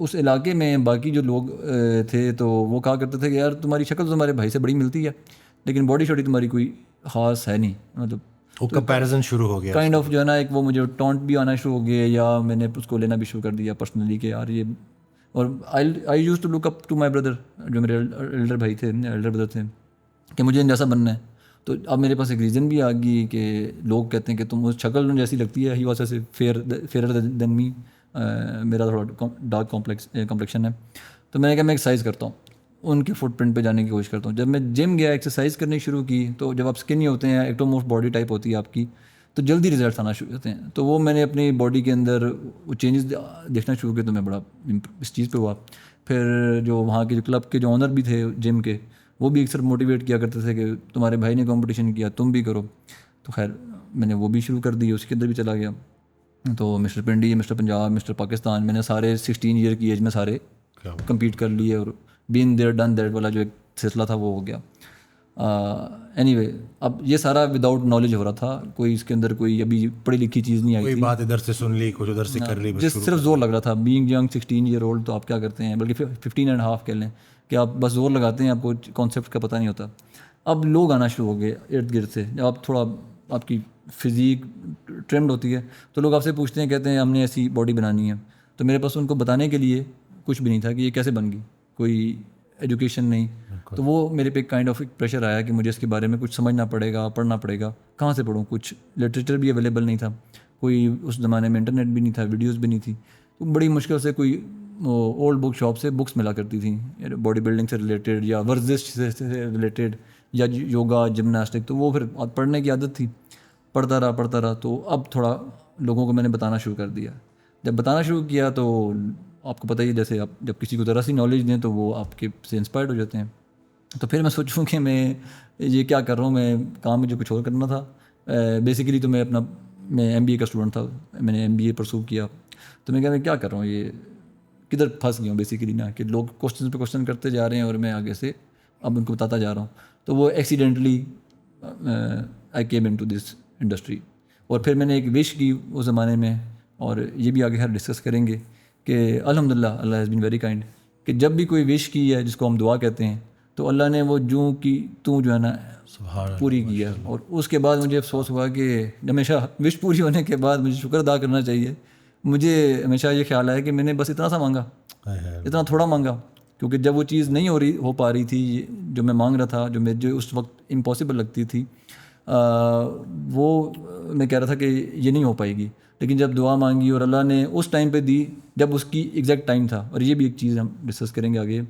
اس علاقے میں باقی جو لوگ تھے تو وہ کہا کرتے تھے کہ یار تمہاری شکل تو تمہارے بھائی سے بڑی ملتی ہے لیکن باڈی شاڈی تمہاری کوئی خاص ہے نہیں, مطلب وہ کمپیریزن شروع ہو گیا کائنڈ آف جو ہے نا ایک وہ مجھے ٹونٹ بھی آنا شروع ہو گیا, یا میں نے اس کو لینا بھی شروع کر دیا پرسنلی کہ یار یہ. اور I use to look up to my brother, جو میرے ایلڈر بھائی تھے, ایلڈر بردر تھے, کہ مجھے ان جیسا بننا ہے. تو اب میرے پاس ایک ریزن بھی آ گئی کہ لوگ کہتے ہیں کہ تم اس شکل جیسی لگتی ہے, ہی واز ایسے فیئر دین می, میرا تھوڑا ڈارک کمپلیکشن ہے. تو میں نے کہا میں ایکسرسائز کرتا ہوں, ان کے فٹ پرنٹ پہ جانے کی کوشش کرتا ہوں. جب میں جم گیا ایکسرسائز کرنی شروع کی تو جب آپ اسکنی ہوتے ہیں, ایکٹومورف باڈی ٹائپ ہوتی ہے آپ کی, تو جلدی رزلٹس آنا شروع ہوتے ہیں. تو وہ میں نے اپنی باڈی کے اندر وہ چینجز دیکھنا شروع کیے, تو میں بڑا اس چیز پہ ہوا. پھر جو وہاں کے جو کلب کے جو آنر بھی تھے جم کے, وہ بھی اکثر موٹیویٹ کیا کرتے تھے کہ تمہارے بھائی نے کمپٹیشن کیا تم بھی کرو. تو خیر میں نے وہ بھی شروع کر دی, اس کے اندر بھی چلا گیا. تو mister Pindi, mister Punjab, mister Pakistan, میں نے سارے 16 ایئر کی ایج میں سارے کمپیٹ کر لیے, اور بین دیر ڈن دیٹ والا جو ایک سلسلہ تھا وہ ہو گیا. اینی وے اب یہ سارا وداؤٹ نالج ہو رہا تھا, کوئی اس کے اندر کوئی ابھی پڑھی لکھی چیز نہیں آئی کوئی تھی, بات ادھر سے سن لی کچھ ادھر سے کر لی, جس صرف زور لگ رہا تھا. بینگ ینگ 16 ایئر اولڈ, تو آپ کیا کرتے ہیں, بلکہ 15.5 کہہ لیں کہ آپ بس زور لگاتے ہیں, آپ کو کانسیپٹ کا پتہ نہیں ہوتا. اب لوگ آنا شروع ہو گئے ارد گرد سے, جب آپ تھوڑا آپ کی فزیک ٹرمڈ ہوتی ہے تو لوگ آپ سے پوچھتے ہیں, کہتے ہیں ہم نے ایسی باڈی بنانی ہے. تو میرے پاس ان کو بتانے کے لیے کچھ بھی نہیں تھا کہ یہ کیسے بن گئی, کوئی ایجوکیشن نہیں. تو وہ میرے پہ کائنڈ آف ایک پریشر آیا کہ مجھے اس کے بارے میں کچھ سمجھنا پڑے گا, پڑھنا پڑے گا. کہاں سے پڑھوں, کچھ لٹریچر بھی اویلیبل نہیں تھا, کوئی اس زمانے میں انٹرنیٹ بھی نہیں تھا, ویڈیوز بھی نہیں تھی. تو بڑی مشکل سے کوئی اولڈ بک شاپ سے بکس ملا کرتی تھیں باڈی بلڈنگ سے ریلیٹڈ یا ورزش سے ریلیٹڈ یا یوگا جمناسٹک. تو وہ پھر پڑھنے کی عادت تھی, پڑھتا رہا. تو اب تھوڑا لوگوں کو میں نے بتانا شروع کر دیا. جب بتانا شروع کیا تو آپ کو پتہ ہی, جیسے آپ جب کسی کو ذرا سی نالج دیں تو وہ آپ کے سے انسپائرڈ ہو جاتے ہیں. تو پھر میں سوچوں کہ میں یہ کیا کر رہا ہوں, میں کام مجھے کچھ اور کرنا تھا. بیسیکلی تو میں ایم بی اے کا اسٹوڈنٹ تھا, میں نے ایم بی اے پرسو کیا. تو میں کہا میں کیا کر رہا ہوں, یہ کدھر پھنس گیا ہوں بیسیکلی نا, کہ لوگ کوشچن پہ کوشچن کرتے جا رہے ہیں اور میں آگے سے اب ان کو بتاتا جا رہا ہوں. تو وہ accidentally I came into this industry. اور پھر میں نے ایک وش کی اس زمانے میں, اور یہ بھی آگے ہر ڈسکس کریں گے کہ الحمدللہ اللہ ہیز بین ویری کائنڈ, کہ جب بھی کوئی وش کی ہے جس کو ہم دعا کہتے ہیں تو اللہ نے وہ جو ہے نا پوری کی ہے. اور اس کے بعد مجھے افسوس ہوا کہ ہمیشہ وش پوری ہونے کے بعد مجھے شکر ادا کرنا چاہیے. مجھے ہمیشہ یہ خیال آیا کہ میں نے بس اتنا سا مانگا, اتنا تھوڑا مانگا, کیونکہ جب وہ چیز نہیں ہو پا رہی تھی جو میں مانگ رہا تھا, جو مجھے اس وقت امپاسبل لگتی تھی, وہ میں کہہ رہا تھا کہ یہ نہیں ہو پائے گی. لیکن جب دعا مانگی اور اللہ نے اس ٹائم پہ دی جب اس کی ایگزیکٹ ٹائم تھا. اور یہ بھی ایک چیز ہم ڈسکس کریں گے آگے,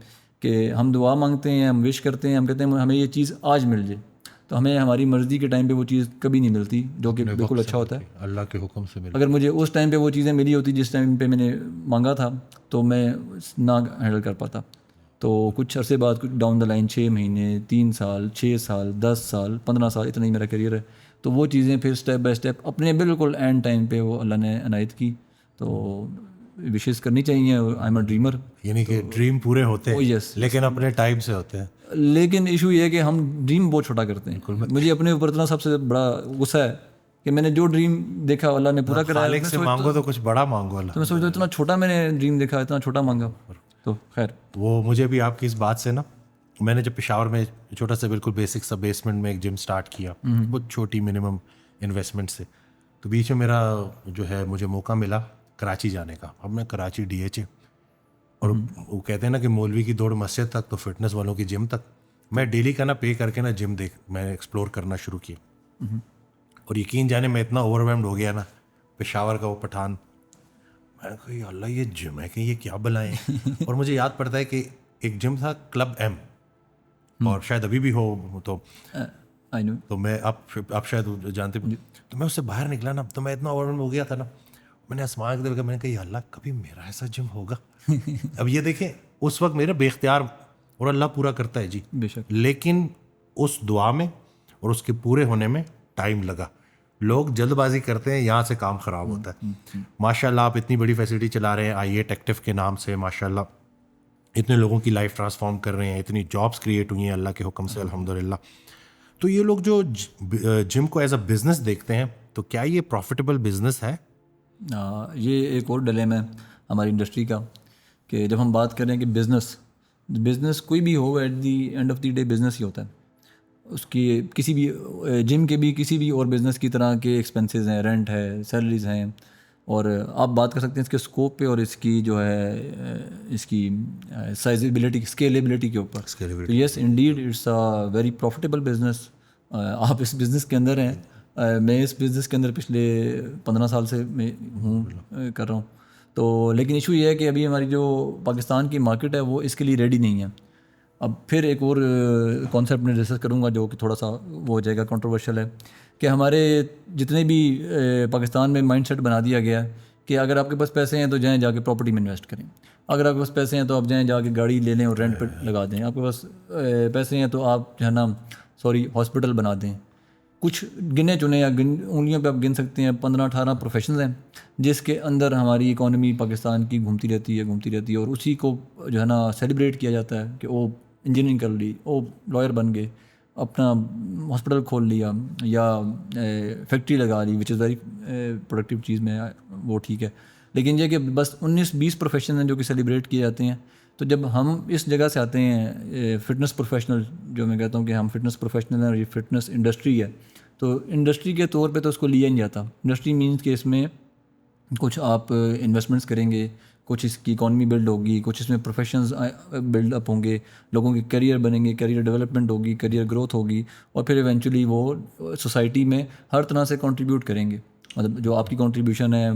کہ ہم دعا مانگتے ہیں, ہم وش کرتے ہیں, ہم کہتے ہیں ہمیں یہ چیز آج مل جائے, تو ہمیں ہماری مرضی کے ٹائم پہ وہ چیز کبھی نہیں ملتی, جو کہ بالکل اچھا ہوتا ہے. اللہ کے حکم سے اگر مجھے اس ٹائم پہ وہ چیزیں ملی ہوتی جس ٹائم پہ میں نے مانگا تھا تو میں نہ ہینڈل کر پاتا. تو کچھ عرصے بعد کچھ ڈاؤن دا لائن 6 مہینے, 3 سال, 6 سال, 10 سال, 15 سال, اتنا ہی میرا کیریئر ہے. تو وہ چیزیں پھر اسٹیپ بائی اسٹیپ اپنے بالکل اینڈ ٹائم پہ وہ اللہ نے عنایت کی. تو وشیز کرنی چاہیے. آئی ایم اے ڈریمر, یعنی کہ ڈریم پورے ہوتے ہیں لیکن اپنے ٹائم سے ہوتے ہیں. لیکن ایشو یہ ہے کہ ہم ڈریم بہت چھوٹا کرتے ہیں. مجھے اپنے اوپر اتنا سب سے بڑا غصہ ہے کہ میں نے جو ڈریم دیکھا اللہ نے پورا کرایا. خالق سے مانگو تو کچھ بڑا مانگو. اللہ تو میں سوچتا ہوں اتنا چھوٹا میں نے ڈریم دیکھا, اتنا چھوٹا مانگا. تو خیر وہ مجھے بھی آپ کی اس بات سے نا, میں نے جب پشاور میں چھوٹا سا بالکل بیسک سا بیسمنٹ میں ایک جم سٹارٹ کیا, بہت چھوٹی منیمم انویسٹمنٹ سے. تو بیچ میں میرا جو ہے مجھے موقع ملا کراچی جانے کا. اب میں کراچی DHA, اور وہ کہتے ہیں نا کہ مولوی کی دوڑ مسجد تک تو فٹنس والوں کی جم تک. میں ڈیلی کا نا پے کر کے نا جم میں نے ایکسپلور کرنا شروع کیا. اور یقین جانے میں اتنا اوور ویلمڈ ہو گیا نا, پشاور کا وہ پٹھان, میں نے کہا یا اللہ یہ جم ہے کہ یہ کیا بلائیں. اور مجھے یاد پڑتا ہے کہ ایک جم تھا کلب M, اور شاید ابھی بھی ہو, تو میں آپ شاید جانتے. تو میں اس سے باہر نکلا نا, تو میں اتنا اوور ویلمڈ ہو گیا تھا نا, میں نے آسمان کی طرف کہا, میں نے کہا یا اللہ کبھی میرا ایسا جم ہوگا. اب یہ دیکھیں اس وقت میرا بے اختیار, اور اللہ پورا کرتا ہے جی بے شک, لیکن اس دعا میں اور اس کے پورے ہونے میں ٹائم لگا. لوگ جلد بازی کرتے ہیں, یہاں سے کام خراب ہوتا ہے. ماشاء اللہ آپ اتنی بڑی فیسلٹی چلا رہے ہیں IET ایکٹیو کے نام سے, ماشاء اللہ اتنے لوگوں کی لائف ٹرانسفارم کر رہے ہیں, اتنی جابس کریٹ ہوئی ہیں اللہ کے حکم سے الحمدللہ. تو یہ لوگ جو جم کو ایز اے بزنس دیکھتے ہیں, تو کیا یہ پروفیٹیبل بزنس ہے؟ یہ ایک اور ڈیلیما ہے ہماری انڈسٹری کا, کہ جب ہم بات کریں کہ بزنس کوئی بھی ہو، at the end of the day business ہی ہوتا ہے. اس کی کسی بھی جم کے بھی کسی بھی اور بزنس کی طرح کے ایکسپنسز ہیں، رینٹ ہے، سیلریز ہیں، اور آپ بات کر سکتے ہیں اس کے اسکوپ پہ اور اس کی جو ہے اس کی سائزیبلٹی، اسکیلیبلٹی کے اوپر. تو yes indeed it's a very profitable business. آپ اس بزنس کے اندر ہیں، میں اس بزنس کے اندر پچھلے 15 سال سے میں ہوں کر رہا ہوں. تو لیکن ایشو یہ ہے کہ ابھی ہماری جو پاکستان کی مارکیٹ ہے وہ اس کے لیے ریڈی نہیں ہے. اب پھر ایک اور کانسیپٹ میں ڈسکس کروں گا جو کہ تھوڑا سا وہ ہو جائے گا کنٹروورشل ہے، کہ ہمارے جتنے بھی پاکستان میں مائنڈ سیٹ بنا دیا گیا ہے کہ اگر آپ کے پاس پیسے ہیں تو جائیں جا کے پراپرٹی میں انویسٹ کریں، اگر آپ کے پاس پیسے ہیں تو آپ جائیں جا کے گاڑی لے لیں اور رینٹ پہ لگا دیں، آپ کے پاس پیسے ہیں تو آپ جو ہے نا ہاسپٹل بنا دیں. کچھ گنے چنے یا انگلیوں پہ آپ گن سکتے ہیں 15-18 پروفیشنز ہیں جس کے اندر ہماری اکانومی پاکستان کی گھومتی رہتی ہے اور اسی کو جو ہے نا سیلیبریٹ کیا جاتا ہے کہ وہ انجینئرنگ کر لی، وہ لائر بن گئے، اپنا ہاسپٹل کھول لیا یا فیکٹری لگا لی، وچ از ویری پروڈکٹیو چیز میں وہ ٹھیک ہے. لیکن یہ کہ بس 19-20 پروفیشن ہیں جو کہ سیلیبریٹ کیے جاتے ہیں. تو جب ہم اس جگہ سے آتے ہیں فٹنس پروفیشنل، جو میں کہتا ہوں کہ ہم فٹنس پروفیشنل ہیں اور یہ فٹنس انڈسٹری ہے، تو انڈسٹری کے طور پہ تو اس کو لیا نہیں جاتا. انڈسٹری مینس کہ اس میں کچھ آپ انویسٹمنٹس کریں گے، کچھ اس کی اکانومی بلڈ ہوگی، کچھ اس میں پروفیشنز بلڈ اپ ہوں گے، لوگوں کے کیریئر بنیں گے، کیریئر ڈیولپمنٹ ہوگی، کیریئر گروتھ ہوگی، اور پھر ایونچولی وہ سوسائٹی میں ہر طرح سے کنٹریبیوٹ کریں گے. مطلب جو آپ کی کنٹریبیوشن ہے،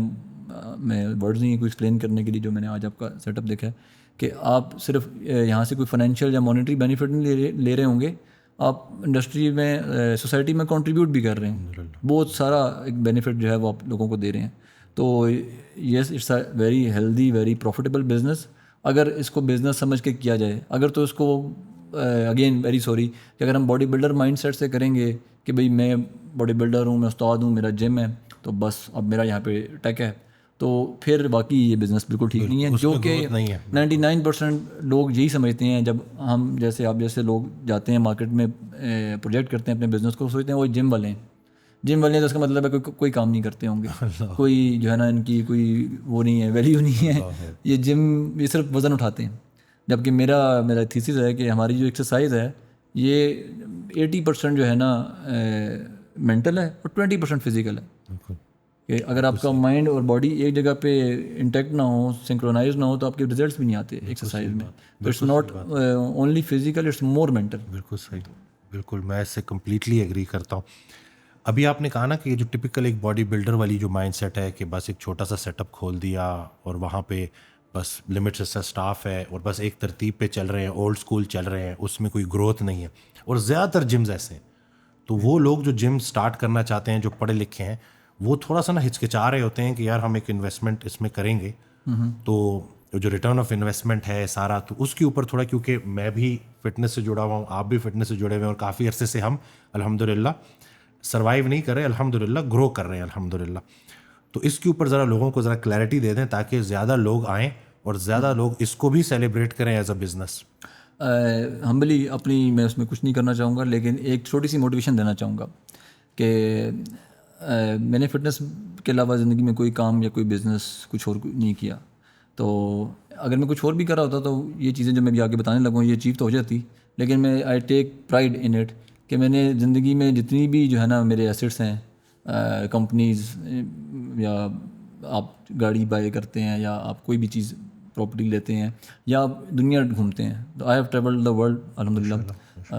میں ورڈز نہیں کوئی ایکسپلین کرنے کے لیے، جو میں نے آج آپ کا سیٹ اپ دیکھا ہے کہ آپ صرف یہاں سے کوئی فائنینشیل یا مانیٹری بینیفٹ نہیں لے رہے ہوں گے، آپ انڈسٹری میں سوسائٹی میں کنٹریبیوٹ بھی کر رہے ہیں، بہت سارا ایک بینیفٹ جو ہے وہ آپ لوگوں کو دے رہے ہیں. تو yes it's a very healthy, very profitable business اگر اس کو بزنس سمجھ کے کیا جائے. اگر تو اس کو اگین ویری سوری کہ اگر ہم باڈی بلڈر مائنڈ سیٹ سے کریں گے کہ بھئی میں باڈی بلڈر ہوں، میں استاد ہوں، میرا جم ہے، تو بس اب میرا یہاں پہ ٹیک ہے، تو پھر باقی یہ بزنس بالکل ٹھیک نہیں ہے. جو کہ 99% لوگ یہی سمجھتے ہیں. جب ہم جیسے آپ جیسے لوگ جاتے ہیں مارکیٹ میں پروجیکٹ کرتے ہیں اپنے بزنس کو، سوچتے ہیں وہ جم والے ہیں تو اس کا مطلب ہے کوئی کام نہیں کرتے ہوں گے، کوئی جو ہے نا ان کی کوئی وہ نہیں ہے، ویلیو نہیں ہے، یہ جم یہ صرف وزن اٹھاتے ہیں. جبکہ میرا تھیسس ہے کہ ہماری جو ایکسرسائز ہے یہ 80% جو ہے نا مینٹل ہے اور 20% فزیکل ہے. کہ اگر آپ کا مائنڈ اور باڈی ایک جگہ پہ انٹیکٹ نہ ہو، سنکرونائز نہ ہو، تو آپ کے ریزلٹس بھی نہیں آتے ایکسرسائز میں. تو it's not only physical, it's more mental. بالکل صحیح، بالکل میں اس سے کمپلیٹلی ایگری کرتا ہوں. ابھی آپ نے کہا نا کہ یہ جو ٹپیکل ایک باڈی بلڈر والی جو مائنڈ سیٹ ہے کہ بس ایک چھوٹا سا سیٹ اپ کھول دیا اور وہاں پہ بس لمٹ سے اسٹاف ہے اور بس ایک ترتیب پہ چل رہے ہیں، اولڈ اسکول چل رہے ہیں، اس میں کوئی گروتھ نہیں ہے. اور زیادہ تر جمز ایسے ہیں. تو وہ لوگ جو جم سٹارٹ کرنا چاہتے ہیں، جو پڑھے لکھے ہیں، وہ تھوڑا سا نا ہچکچا رہے ہوتے ہیں کہ یار ہم ایک انویسٹمنٹ اس میں کریں گے تو جو ریٹرن آف انویسٹمنٹ ہے سارا، تو اس کے اوپر تھوڑا، کیونکہ میں بھی فٹنس سے جڑا ہوا ہوں، آپ بھی فٹنس سے جڑے ہوئے ہیں، اور کافی عرصے سے ہم الحمدللہ سروائیو نہیں کر رہے، الحمدللہ گرو کر رہے ہیں الحمدللہ. تو اس کے اوپر ذرا لوگوں کو ذرا کلیئرٹی دے دیں تاکہ زیادہ لوگ آئیں اور زیادہ لوگ اس کو بھی سیلیبریٹ کریں ایز اے بزنس. ہمبلی اپنی میں اس میں کچھ نہیں کرنا چاہوں گا، لیکن ایک چھوٹی سی موٹیویشن دینا چاہوں گا کہ میں نے فٹنس کے علاوہ زندگی میں کوئی کام یا کوئی بزنس کچھ اور نہیں کیا. تو اگر میں کچھ اور بھی کر رہا ہوتا تو یہ چیزیں جو میں بھی آگے بتانے لگوں یہ اچیو تو ہو جاتی. لیکن میں آئی ٹیک پرائڈ ان اٹ کہ میں نے زندگی میں جتنی بھی جو ہے نا میرے ایسٹس ہیں، کمپنیز، یا آپ گاڑی بائی کرتے ہیں یا آپ کوئی بھی چیز پراپرٹی لیتے ہیں یا آپ دنیا گھومتے ہیں، تو I have travelled the world الحمدللہ.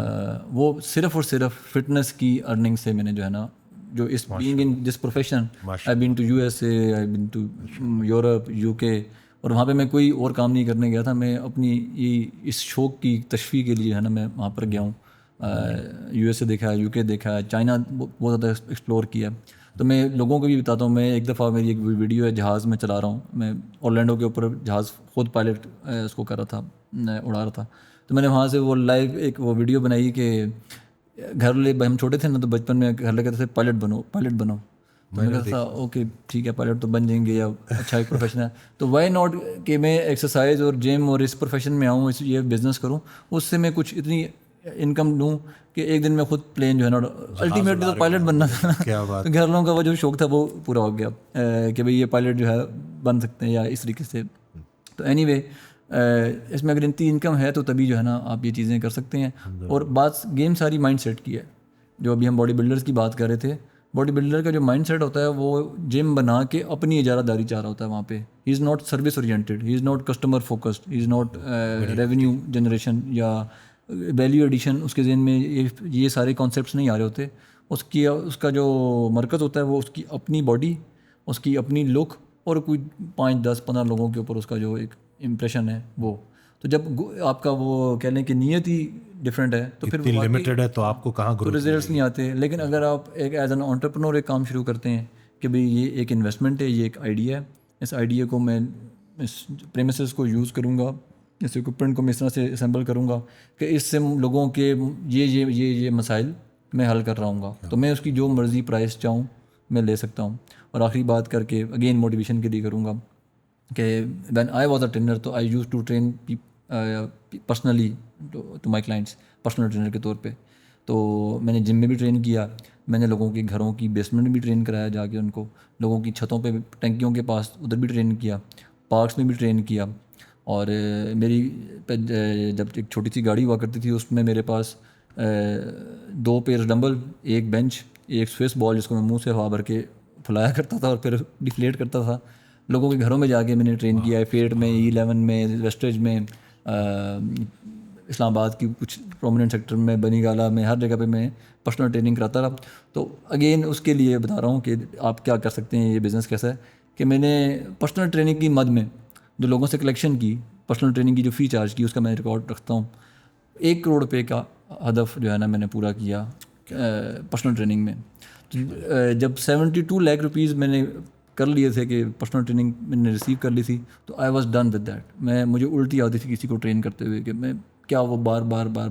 وہ صرف اور صرف فٹنس کی ارننگ سے میں نے جو ہے نا، جو اس being in this profession, I been to USA، I been to Europe, UK، اور وہاں پہ میں کوئی اور کام نہیں کرنے گیا تھا. میں اپنی اس شوق کی تشفیع کے لیے ہے نا میں وہاں پر گیا ہوں. USA دیکھا ہے، UK دیکھا ہے، چائنا بہت زیادہ ایکسپلور کیا. تو میں لوگوں کو بھی بتاتا ہوں. میں ایک دفعہ میری ایک ویڈیو ہے، جہاز میں چلا رہا ہوں، میں اورلینڈو کے اوپر جہاز خود پائلٹ اس کو کر رہا تھا، اڑا رہا تھا. تو میں نے وہاں سے وہ لائیو ایک وہ ویڈیو بنائی کہ گھر والے، ہم چھوٹے تھے نا تو بچپن میں گھر والے کہتے تھے پائلٹ بنو. تو میں کہتا تھا اوکے ٹھیک ہے، پائلٹ تو بن جائیں گے، یا اچھا ایک پروفیشن ہے تو وائی ناٹ کہ میں ایکسرسائز اور جم اور اس پروفیشن میں آؤں، یہ بزنس کروں، اس سے میں کچھ اتنی انکم لوں کہ ایک دن میں خود پلین جو ہے نا، الٹیمیٹلی تو پائلٹ بننا تھا. تو گھر والوں کا وہ جو شوق تھا وہ پورا ہو گیا کہ بھئی یہ پائلٹ جو ہے بن سکتے ہیں یا اس طریقے سے. تو اینی وے اس میں اگر انتی انکم ہے تو تبھی جو ہے نا آپ یہ چیزیں کر سکتے ہیں. اور بات گیم ساری مائنڈ سیٹ کی ہے. جو ابھی ہم باڈی بلڈرز کی بات کر رہے تھے, باڈی بلڈر کا جو مائنڈ سیٹ ہوتا ہے وہ جم بنا کے اپنی اجارہ داری چاہ رہا ہوتا ہے وہاں پہ. He is not service oriented, he is not customer focused, he is not revenue generation یا ویلیو ایڈیشن. اس کے ذہن میں یہ سارے کانسیپٹس نہیں آ رہے ہوتے. اس کا جو مرکز ہوتا ہے وہ اس کی اپنی باڈی, اس کی اپنی لک, اور کوئی 5 10 15 لوگوں کے اوپر اس کا جو ایک امپریشن ہے وہ. تو جب آپ کا وہ کہہ لیں کہ نیت ہی ڈفرینٹ ہے تو پھر لمیٹڈ ہے تو آپ کو کہاں تو ریزلٹس نہیں آتے. لیکن اگر آپ ایک ایز این انٹرپرنور ایک کام شروع کرتے ہیں کہ بھئی یہ ایک انویسٹمنٹ ہے, یہ ایک آئیڈیا ہے, اس آئیڈیا کو میں اس پریمیسز کو یوز کروں گا, اس اکوپمنٹ کو میں اس طرح سے اسمبل کروں گا کہ اس سے لوگوں کے یہ مسائل میں حل کر رہا ہوں گا, تو میں اس کی جو مرضی پرائس چاہوں میں لے سکتا ہوں. اور آخری بات کر کے اگین موٹیویشن کے لیے کروں گا کہ when I was a trainer تو I use to train personally to my clients, personal trainer کے طور پہ. تو میں نے جم میں بھی ٹرین کیا, میں نے لوگوں کے گھروں کی بیسمنٹ بھی ٹرین کرایا جا کے ان کو, لوگوں کی چھتوں پہ ٹنکیوں کے پاس ادھر بھی ٹرین کیا, پارکس میں بھی ٹرین کیا. اور میری جب ایک چھوٹی سی گاڑی ہوا کرتی تھی اس میں میرے پاس 2 پیئر ڈمبل, ایک بینچ, ایک سوئس بال جس کو میں منہ سے ہوا بھر کے پھلایا کرتا تھا اور پھر ڈفلیٹ کرتا تھا. لوگوں کے گھروں میں جا کے میں نے ٹرین کیا ہے, فیٹ میں, E11 میں, ویسٹریج میں, اسلام آباد کی کچھ پرومیننٹ سیکٹر میں, بنی گالا میں, ہر جگہ پہ میں پرسنل ٹریننگ کراتا رہا. تو اگین اس کے لیے بتا رہا ہوں کہ آپ کیا کر سکتے ہیں, یہ بزنس کیسا ہے کہ میں نے پرسنل ٹریننگ کی مد میں جو لوگوں سے کلیکشن کی, پرسنل ٹریننگ کی جو فی چارج کی, اس کا میں ریکارڈ رکھتا ہوں. 1 کروڑ روپے کا ہدف جو ہے نا میں نے پورا کیا پرسنل ٹریننگ میں. جب 72 لاکھ روپیز میں نے کر لیے تھے کہ پرسنل ٹریننگ میں نے ریسیو کر لی تھی, تو I was done with that. مجھے الٹی آتی تھی کسی کو ٹرین کرتے ہوئے کہ میں کیا وہ بار بار.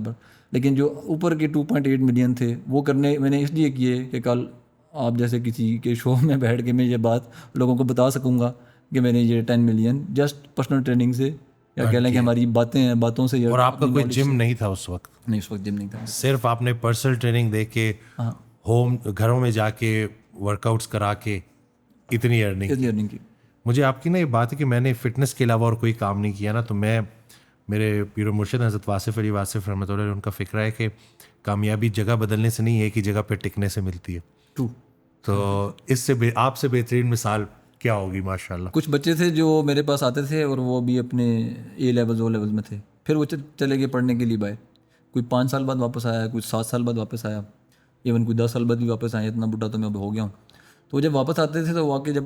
لیکن جو اوپر کے 2.8 ملین تھے وہ کرنے میں نے اس لیے کیے کہ کل آپ جیسے کسی کے شو میں بیٹھ کے میں یہ بات لوگوں کو بتا سکوں گا کہ میں نے یہ 10 ملین جسٹ پرسنل ٹریننگ سے, یا کہہ لیں کہ ہماری باتیں ہیں, باتوں سے. اور آپ کا کوئی جم نہیں تھا اس وقت؟ نہیں, اس وقت جم نہیں تھا. صرف آپ نے پرسنل ٹریننگ دے کے ہوم گھروں میں جا کے ورک آؤٹس کرا کے اتنی ارننگ کی. مجھے آپ کی نا یہ بات ہے کہ میں نے فٹنس کے علاوہ اور کوئی کام نہیں کیا نا, تو میرے پیر و مرشد حضرت واصف علی واصف رحمۃ اللہ علیہ, ان کا فکرہ ہے کہ کامیابی جگہ بدلنے سے نہیں ہے, ایک ہی جگہ پہ ٹکنے سے ملتی ہے. تو اس سے آپ سے بہترین مثال کیا ہوگی ماشاء اللہ؟ کچھ بچے تھے جو میرے پاس آتے تھے اور وہ بھی اپنے A لیول O لیول میں تھے, پھر وہ چلے گئے پڑھنے کے لیے باہر. کوئی 5 سال بعد واپس آیا, کوئی 7 سال بعد واپس آیا, ایون کوئی 10 سال بعد بھی واپس آیا. اتنا بڈھا تو میں اب ہو گیا ہوں. تو جب واپس آتے تھے تو واقعی جب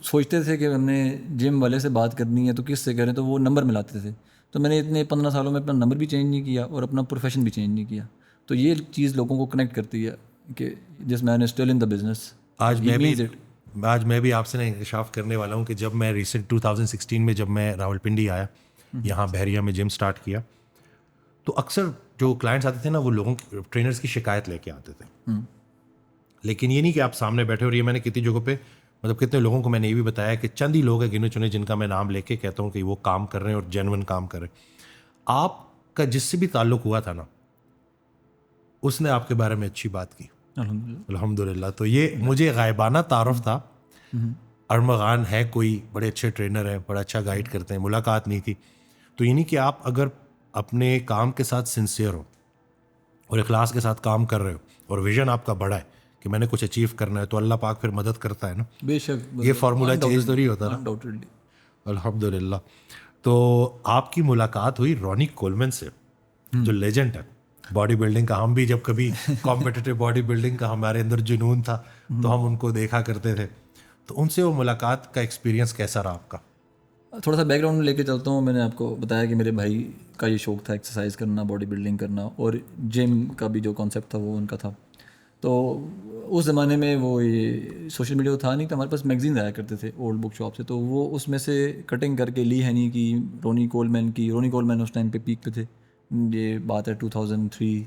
سوچتے تھے کہ ہم نے جم والے سے بات کرنی ہے تو کس سے کریں, تو وہ نمبر ملاتے تھے. تو میں نے اتنے 15 سالوں میں اپنا نمبر بھی چینج نہیں کیا اور اپنا پروفیشن بھی چینج نہیں کیا. تو یہ چیز لوگوں کو کنیکٹ کرتی ہے کہ جس مین is still in the business. آج میں بھی آپ سے انکشاف کرنے والا ہوں کہ جب میں ریسنٹ 2016 میں جب میں راولپنڈی آیا, یہاں بحریہ میں جم سٹارٹ کیا, تو اکثر جو کلائنٹس آتے تھے نا وہ لوگوں کی ٹرینرز کی شکایت لے کے آتے تھے. لیکن یہ نہیں کہ آپ سامنے بیٹھے, اور یہ میں نے کتنی جگہوں پہ مطلب کتنے لوگوں کو میں نے یہ بھی بتایا کہ چند ہی لوگ ہیں گنے چنے جن کا میں نام لے کے کہتا ہوں کہ وہ کام کر رہے ہیں اور جینون کام کر رہے ہیں. آپ کا جس سے بھی تعلق ہوا تھا نا اس نے آپ کے بارے میں اچھی بات کی, الحمد للہ. تو یہ مجھے غائبانہ تعارف تھا. ارمغان ہے کوئی بڑے اچھے ٹرینر ہیں, بڑا اچھا گائیڈ کرتے ہیں, ملاقات نہیں تھی. تو یہ نہیں کہ آپ اگر اپنے کام کے ساتھ سنسیئر ہو اور اخلاص کے ساتھ کام کر رہے ہو اور ویژن آپ کا بڑا ہے کہ میں نے کچھ اچیو کرنا ہے, تو اللہ پاک پھر مدد کرتا ہے نا. بے شک, یہ فارمولہ چینج تو نہیں ہوتا نا. الحمد للہ. تو آپ کی ملاقات ہوئی رونی کولمن سے, جو لیجنڈ ہے باڈی بلڈنگ کا. ہم بھی جب کبھی کمپٹیٹیو باڈی بلڈنگ کا ہمارے اندر جنون تھا تو ہم ان کو دیکھا کرتے تھے. تو ان سے وہ ملاقات کا ایکسپیرینس کیسا رہا آپ کا؟ تھوڑا سا بیک گراؤنڈ لے کے چلتا ہوں. میں نے آپ کو بتایا کہ میرے بھائی کا یہ شوق تھا ایکسرسائز کرنا, باڈی بلڈنگ کرنا, اور جم کا بھی جو کانسیپٹ تھا وہ ان کا تھا. تو اس زمانے میں وہ یہ سوشل میڈیا تو تھا نہیں, تو ہمارے پاس میگزینز آیا کرتے تھے اولڈ بک شاپ سے. تو وہ اس میں سے کٹنگ کر کے لی ہینی کی, رونی کولمین کی. رونی کولمین اس ٹائم پہ پیک پہ تھے, یہ بات ہے 2003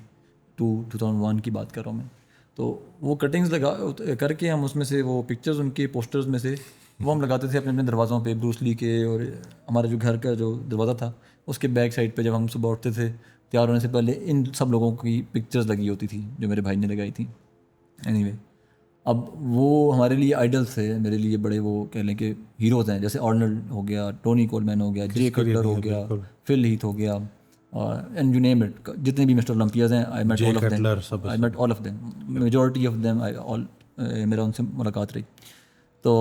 2001 کی بات کر رہا ہوں میں. تو وہ کٹنگز لگا کر کے ہم اس میں سے وہ پکچرز ان کے پوسٹرز میں سے وہ ہم لگاتے تھے اپنے اپنے دروازوں پہ, بروس لی کے. اور ہمارا جو گھر کا جو دروازہ تھا اس کے بیک سائڈ پہ جب ہم صبح اٹھتے تھے تیار ہونے سے پہلے ان سب لوگوں کی پکچرز لگی ہوتی تھی جو میرے بھائی نے لگائی تھیں. اینی وے, اب وہ ہمارے لیے آئیڈلس تھے، میرے لیے بڑے وہ کہہ لیں کہ ہیروز ہیں، جیسے آرنلڈ ہو گیا، ٹونی کولمین ہو گیا، جے کٹلر ہو گیا، فل ہیتھ ہو گیا، اینڈ یو نیم اٹ، جتنے بھی مسٹر اولمپیاز ہیں، I met all of them, majority of them میرا ان سے ملاقات رہی. تو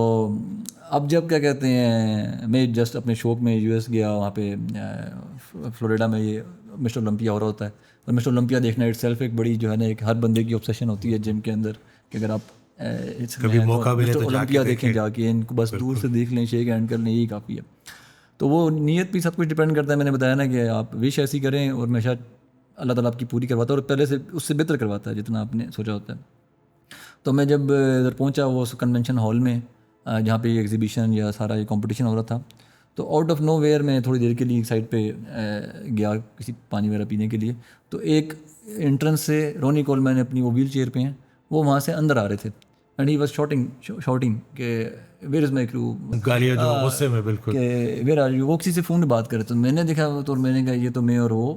اب جب کیا کہتے ہیں میں جسٹ اپنے شوق میں یو ایس گیا، وہاں پہ فلوریڈا میں یہ مسٹر اولمپیا ہو رہا ہوتا ہے، اور مسٹر اولمپیا دیکھنا اٹ سیلف ایک بڑی جو ہے نا ایک ہر بندے کی obsession ہوتی ہے جم کے اندر، کہ اگر آپ مسٹر اولمپیا دیکھیں جا کے، ان کو بس دور سے دیکھ لیں، شیک ہینڈ کر لیں، یہی کافی ہے. تو وہ نیت بھی سب کچھ ڈپینڈ کرتا ہے. میں نے بتایا نا کہ آپ وش ایسی کریں اور ہمیشہ اللہ تعالیٰ آپ کی پوری کرواتا ہے، اور پہلے سے اس سے بہتر کرواتا ہے جتنا آپ نے سوچا ہوتا ہے. تو میں جب ادھر پہنچا وہ کنونشن ہال میں جہاں پہ یہ ایگزیبیشن یا سارا یہ کمپٹیشن ہو رہا تھا، تو آؤٹ آف نو ویئر میں تھوڑی دیر کے لیے ایک سائڈ پہ گیا کسی پانی وغیرہ پینے کے لیے. تو ایک انٹرنس سے رونی کولمین اپنی وہ ویل چیئر پہ ہیں، وہ وہاں سے اندر آ رہے تھے، اینڈ ہی واز شاٹنگ کہ ویئر از مائی کرو، گالیاں جو غصے میں بالکل کہ ویئر آر یو. وہ کسی سے فون پہ بات کر رہے. تو میں نے دیکھا تو میں نے کہا یہ تو میں اور وہ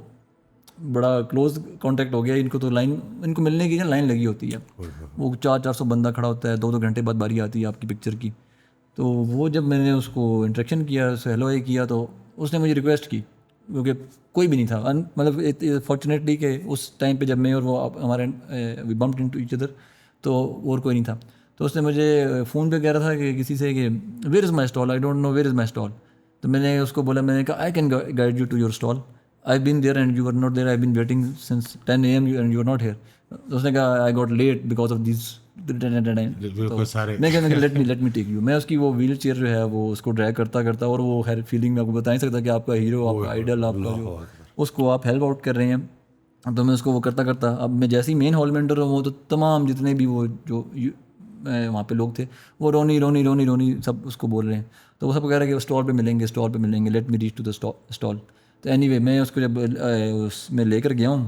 بڑا کلوز کانٹیکٹ ہو گیا. ان کو تو لائن، ان کو ملنے کی نا لائن لگی ہوتی ہے، وہ 400 بندہ کھڑا ہوتا ہے، 2 گھنٹے بعد باری آتی ہے آپ کی پکچر کی. تو وہ جب میں نے اس کو انٹریکشن کیا، اس سے ہیلو کیا، تو اس نے مجھے ریکویسٹ کی، کیونکہ کوئی بھی نہیں تھا. مطلب فارچونیٹلی کہ اس ٹائم پہ جب میں اور وہ ہمارے وی بمپڈ انٹو ایچ ادر، تو اور کوئی نہیں تھا. تو اس نے مجھے فون پہ کہہ رہا تھا کہ کسی سے کہ where is my stall, I don't know where is my stall. تو میں نے اس کو بولا، میں نے کہا I can guide you to your stall, I been there and you are not there, I been waiting since 10 AM and you are not here. تو اس نے کہا I got late because of these. میں کہا let me take you. میں اس کی وہ wheel chair جو ہے وہ اس کو ڈریگ کرتا کرتا، اور وہ خیر فیلنگ میں آپ کو بتا نہیں سکتا کہ آپ کا ہیرو، آپ کا آئیڈل، آپ کا جو اس کو آپ ہیلپ آؤٹ کر رہے ہیں. تو میں اس کو وہ کرتا کرتا، اب میں جیسے ہی مین ہال میں انٹر ہوں، وہ تو تمام جتنے بھی وہ جو وہاں پہ لوگ تھے وہ رونی رونی رونی رونی سب اس کو بول رہے ہیں. تو وہ سب کہہ رہے ہیں کہ اسٹال پہ ملیں گے، اسٹال پہ ملیں گے، let me reach to the stall. تو اینی وے میں اس کو جب اس میں لے کر گیا ہوں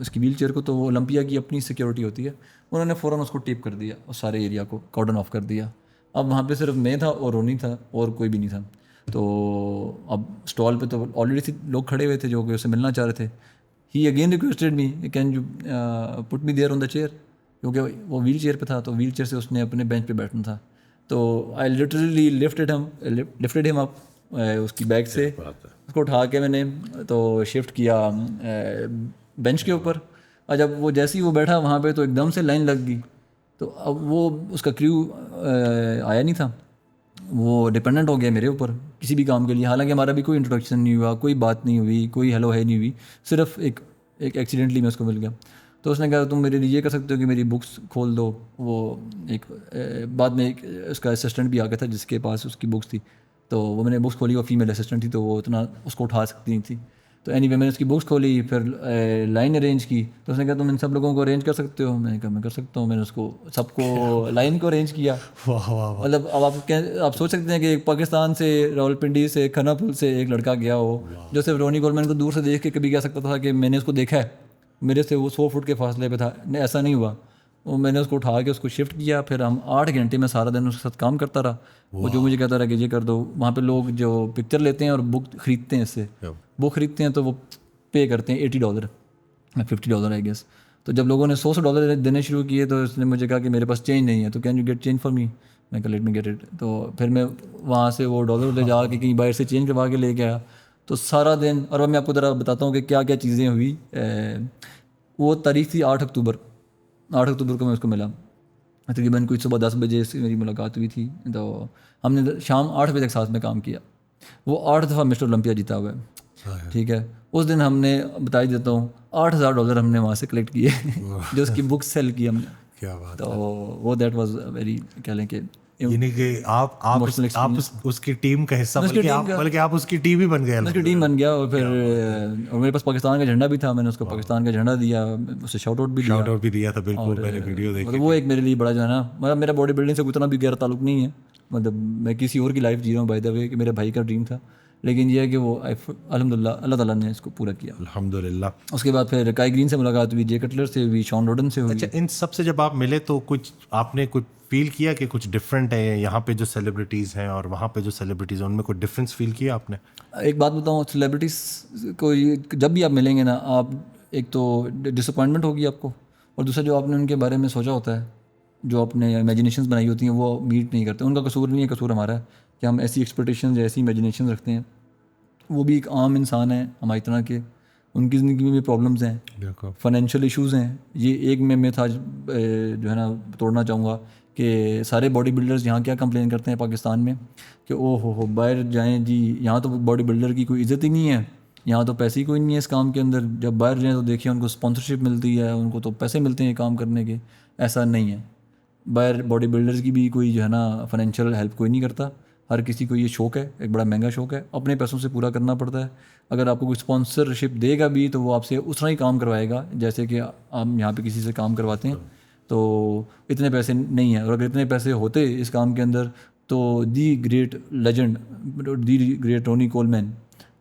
اس کی ویل چیئر کو، تو وہ اولمپیا کی اپنی سیکورٹی ہوتی ہے، انہوں نے فوراً اس کو ٹیپ کر دیا، اس سارے ایریا کو کارڈن آف کر دیا. اب وہاں پہ صرف میں تھا اور رونی تھا، اور کوئی بھی نہیں تھا. تو اب اسٹال پہ تو آلریڈی لوگ کھڑے ہوئے تھے جو کہ اس سے ملنا چاہ رہے تھے. He again requested me can you put me there on the chair, کیونکہ وہ ویل چیئر پہ تھا، تو ویل چیئر سے اس نے اپنے بینچ پہ بیٹھنا تھا. تو آئی لٹرلی لفٹڈ ہم اپ اس کی بیگ سے، اس کو اٹھا کے میں نے تو شفٹ کیا بینچ کے اوپر. اور جب وہ جیسے ہی وہ بیٹھا وہاں پہ، تو ایک دم سے لائن لگ گئی. تو اب وہ اس کا کریو آیا نہیں تھا، وہ ڈپینڈنٹ ہو گیا میرے اوپر کسی بھی کام کے لیے. حالانکہ ہمارا بھی کوئی انٹروڈکشن نہیں ہوا، کوئی بات نہیں ہوئی، کوئی ہیلو ہے نہیں ہوئی، صرف ایک ایکسیڈنٹلی میں اس کو مل گیا. تو اس نے کہا تم میرے لیے یہ کر سکتے ہو کہ میری بکس کھول دو. وہ ایک بعد میں ایک اس کا اسسٹنٹ بھی آ گیا تھا جس کے پاس اس کی بکس تھی. تو وہ میں نے بکس کھولی، وہ فیمیل اسسٹنٹ تھی، تو وہ اتنا اس کو اٹھا سکتی نہیں تھی. تو اینی وے میں نے اس کی بکس کھولی، پھر لائن ارینج کی. تو اس نے کہا تم ان سب لوگوں کو ارینج کر سکتے ہو؟ میں نے کہا میں کر سکتا ہوں. میں نے اس کو سب کو لائن کو ارینج کیا. مطلب اب آپ سوچ سکتے ہیں کہ پاکستان سے، راولپنڈی سے، کھنا پھول سے ایک لڑکا گیا ہو جو صرف رونی کولمین کو دور سے دیکھ کے کبھی کہہ سکتا تھا کہ میں نے اس کو دیکھا ہے، میرے سے وہ 100 فٹ کے فاصلے پہ تھا. ایسا نہیں ہوا. وہ میں نے اس کو اٹھا کے اس کو شفٹ کیا. پھر ہم 8 گھنٹے میں سارا دن اس کے ساتھ کام کرتا رہا. وہ جو مجھے کہتا رہا کہ یہ کر دو. وہاں پہ لوگ جو پکچر لیتے ہیں اور بک خریدتے ہیں، اس سے بک خریدتے ہیں، تو وہ پے کرتے ہیں $80 $50 آئی گیس. تو جب لوگوں نے $100 دینے شروع کیے، تو اس نے مجھے کہا کہ میرے پاس چینج نہیں ہے، تو can you get change for me? میں کہا لیٹ می گیٹ اٹ. تو پھر میں وہاں سے وہ ڈالر لے جا کے کہیں باہر سے چینج کروا کے لے کے آیا. تو سارا دن، اور اب میں آپ کو ذرا بتاتا ہوں کہ کیا کیا چیزیں ہوئی. وہ تاریخ تھی 8 اکتوبر. 8 اکتوبر کو میں اس کو ملا. تقریباً کوئی صبح 10 بجے سے میری ملاقات ہوئی تھی. تو ہم نے شام 8 بجے تک ساتھ میں کام کیا. وہ 8 دفعہ مسٹر اولمپیا جیتا ہوا ہے. ٹھیک ہے. اس دن ہم نے بتا ہی دیتا ہوں $8,000 ہم نے وہاں سے کلیکٹ کیے جو اس کی بک سیل کی ہم نے. کیا بات. تو وہ دیٹ واز ویری کہہ لیں کہ یعنی کہ آپ اس کی ٹیم کا حصہ، بلکہ آپ اس کی ٹیم ہی بن گئے. اس کی ٹیم بن گیا. اور پھر اور میرے پاس پاکستان کا جھنڈا بھی تھا، میں نے اس کو پاکستان کا جھنڈا دیا، اسے شاؤٹ آؤٹ بھی دیا تھا. بالکل میں نے ویڈیو دیکھی. مطلب وہ ایک میرے لیے بڑا جو ہے نا، مطلب میرا باڈی بلڈنگ سے اتنا بھی گہرا تعلق نہیں ہے. مطلب میں کسی اور کی لائف جی رہا ہوں بائی دا وے، کہ میرے بھائی کا ڈریم تھا. لیکن یہ ہے کہ وہ الحمد للہ اللہ تعالیٰ نے اس کو پورا کیا الحمد للہ. اس کے بعد پھر کائی گرین سے ملاقات ہوئی، جے کٹلر سے ہوئی، شان روڈن سے ہوئی. اچھا، ان سب سے جب آپ ملے تو کچھ آپ نے کچھ فیل کیا کہ کچھ ڈفرینٹ ہے یہاں پہ جو سیلیبریٹیز ہیں اور وہاں پہ جو سیلیبریٹیز ہیں، ان میں کوئی ڈفرینس فیل کیا آپ نے؟ ایک بات بتاؤں، سیلیبریٹیز کو جب بھی آپ ملیں گے نا، آپ ایک تو ڈس اپوائنٹمنٹ ہوگی آپ کو، اور دوسرا جو آپ نے ان کے بارے میں سوچا ہوتا ہے جو اپنے امیجنیشنز بنائی ہوتی ہیں وہ میٹ نہیں کرتے. ان کا قصور نہیں ہے, قصور ہمارا ہے کہ ہم ایسی ایکسپیکٹیشنز ایسی امیجنیشنز رکھتے ہیں. وہ بھی ایک عام انسان ہے ہماری طرح کے, ان کی زندگی میں بھی پرابلمز ہیں, فائنینشیل ایشوز ہیں. یہ ایک میں تھا جو ہے نا توڑنا چاہوں گا کہ سارے باڈی بلڈرز یہاں کیا کمپلین کرتے ہیں پاکستان میں کہ او ہو باہر جائیں جی, یہاں تو باڈی بلڈر کی کوئی عزت ہی نہیں ہے, یہاں تو پیسے ہی کوئی نہیں ہے اس کام کے اندر. جب باہر جائیں تو دیکھیں ان کو اسپانسرشپ ملتی ہے, ان کو تو پیسے ملتے ہیں کام کرنے کے. ایسا نہیں ہے, باہر باڈی بلڈرز کی بھی کوئی جو ہے نا فائنینشیل ہیلپ کوئی نہیں کرتا. ہر کسی کو یہ شوق ہے, ایک بڑا مہنگا شوق ہے, اپنے پیسوں سے پورا کرنا پڑتا ہے. اگر آپ کو کوئی اسپانسرشپ دے گا بھی تو وہ آپ سے اس طرح ہی کام کروائے گا جیسے کہ آپ یہاں پہ کسی سے کام کرواتے ہیں. تو اتنے پیسے نہیں ہیں, اور اگر اتنے پیسے ہوتے اس کام کے اندر تو the great legend, the great Ronnie Coleman,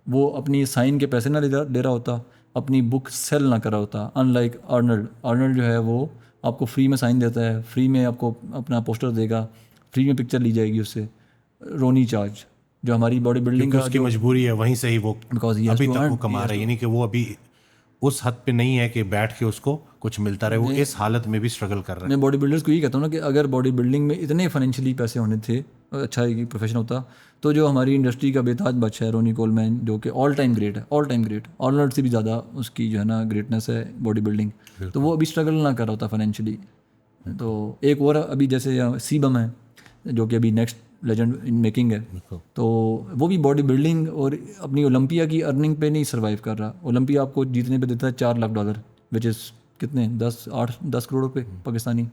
وہ اپنی سائن کے پیسے نہ لے رہا ہوتا, اپنی بک سیل نہ کر رہا ہوتا. ان لائک آرنلڈ جو ہے وہ آپ کو فری میں سائن دیتا ہے, فری میں آپ کو اپنا پوسٹر دے گا, فری میں پکچر لی جائے گی اس سے. رونی چارج جو ہماری باڈی بلڈنگ کا اس کی مجبوری ہے, وہیں سے ہی وہ ابھی تک وہ کما رہا ہے, یعنی کہ وہ ابھی اس حد پہ نہیں ہے کہ بیٹھ کے اس کو کچھ ملتا رہے, وہ اس حالت میں بھی اسٹرگل کر رہا ہے. میں باڈی بلڈرز کو یہی کہتا ہوں نا کہ اگر باڈی بلڈنگ میں اتنے فائنینشلی پیسے ہونے تھے, اچھا ایک پروفیشن ہوتا, تو جو ہماری انڈسٹری کا بے تاج بادشاہ ہے رونی کولمین, جو کہ آل ٹائم گریٹ ہے, آل ٹائم گریٹ, آرنلڈ سے بھی زیادہ اس کی جو ہے نا گریٹنس ہے باڈی بلڈنگ, تو وہ ابھی اسٹرگل نہ کر رہا ہوتا فائنینشلی. تو ایک اور ابھی جیسے سی بم ہے جو کہ ابھی نیکسٹ لیجنڈ ان میکنگ ہے, تو وہ بھی باڈی بلڈنگ اور اپنی اولمپیا کی ارننگ پہ نہیں سروائیو کر رہا. اولمپیا آپ کو جیتنے پہ دیتا ہے $4 لاکھ, وچ از کتنے 10 کروڑ روپے پاکستانی.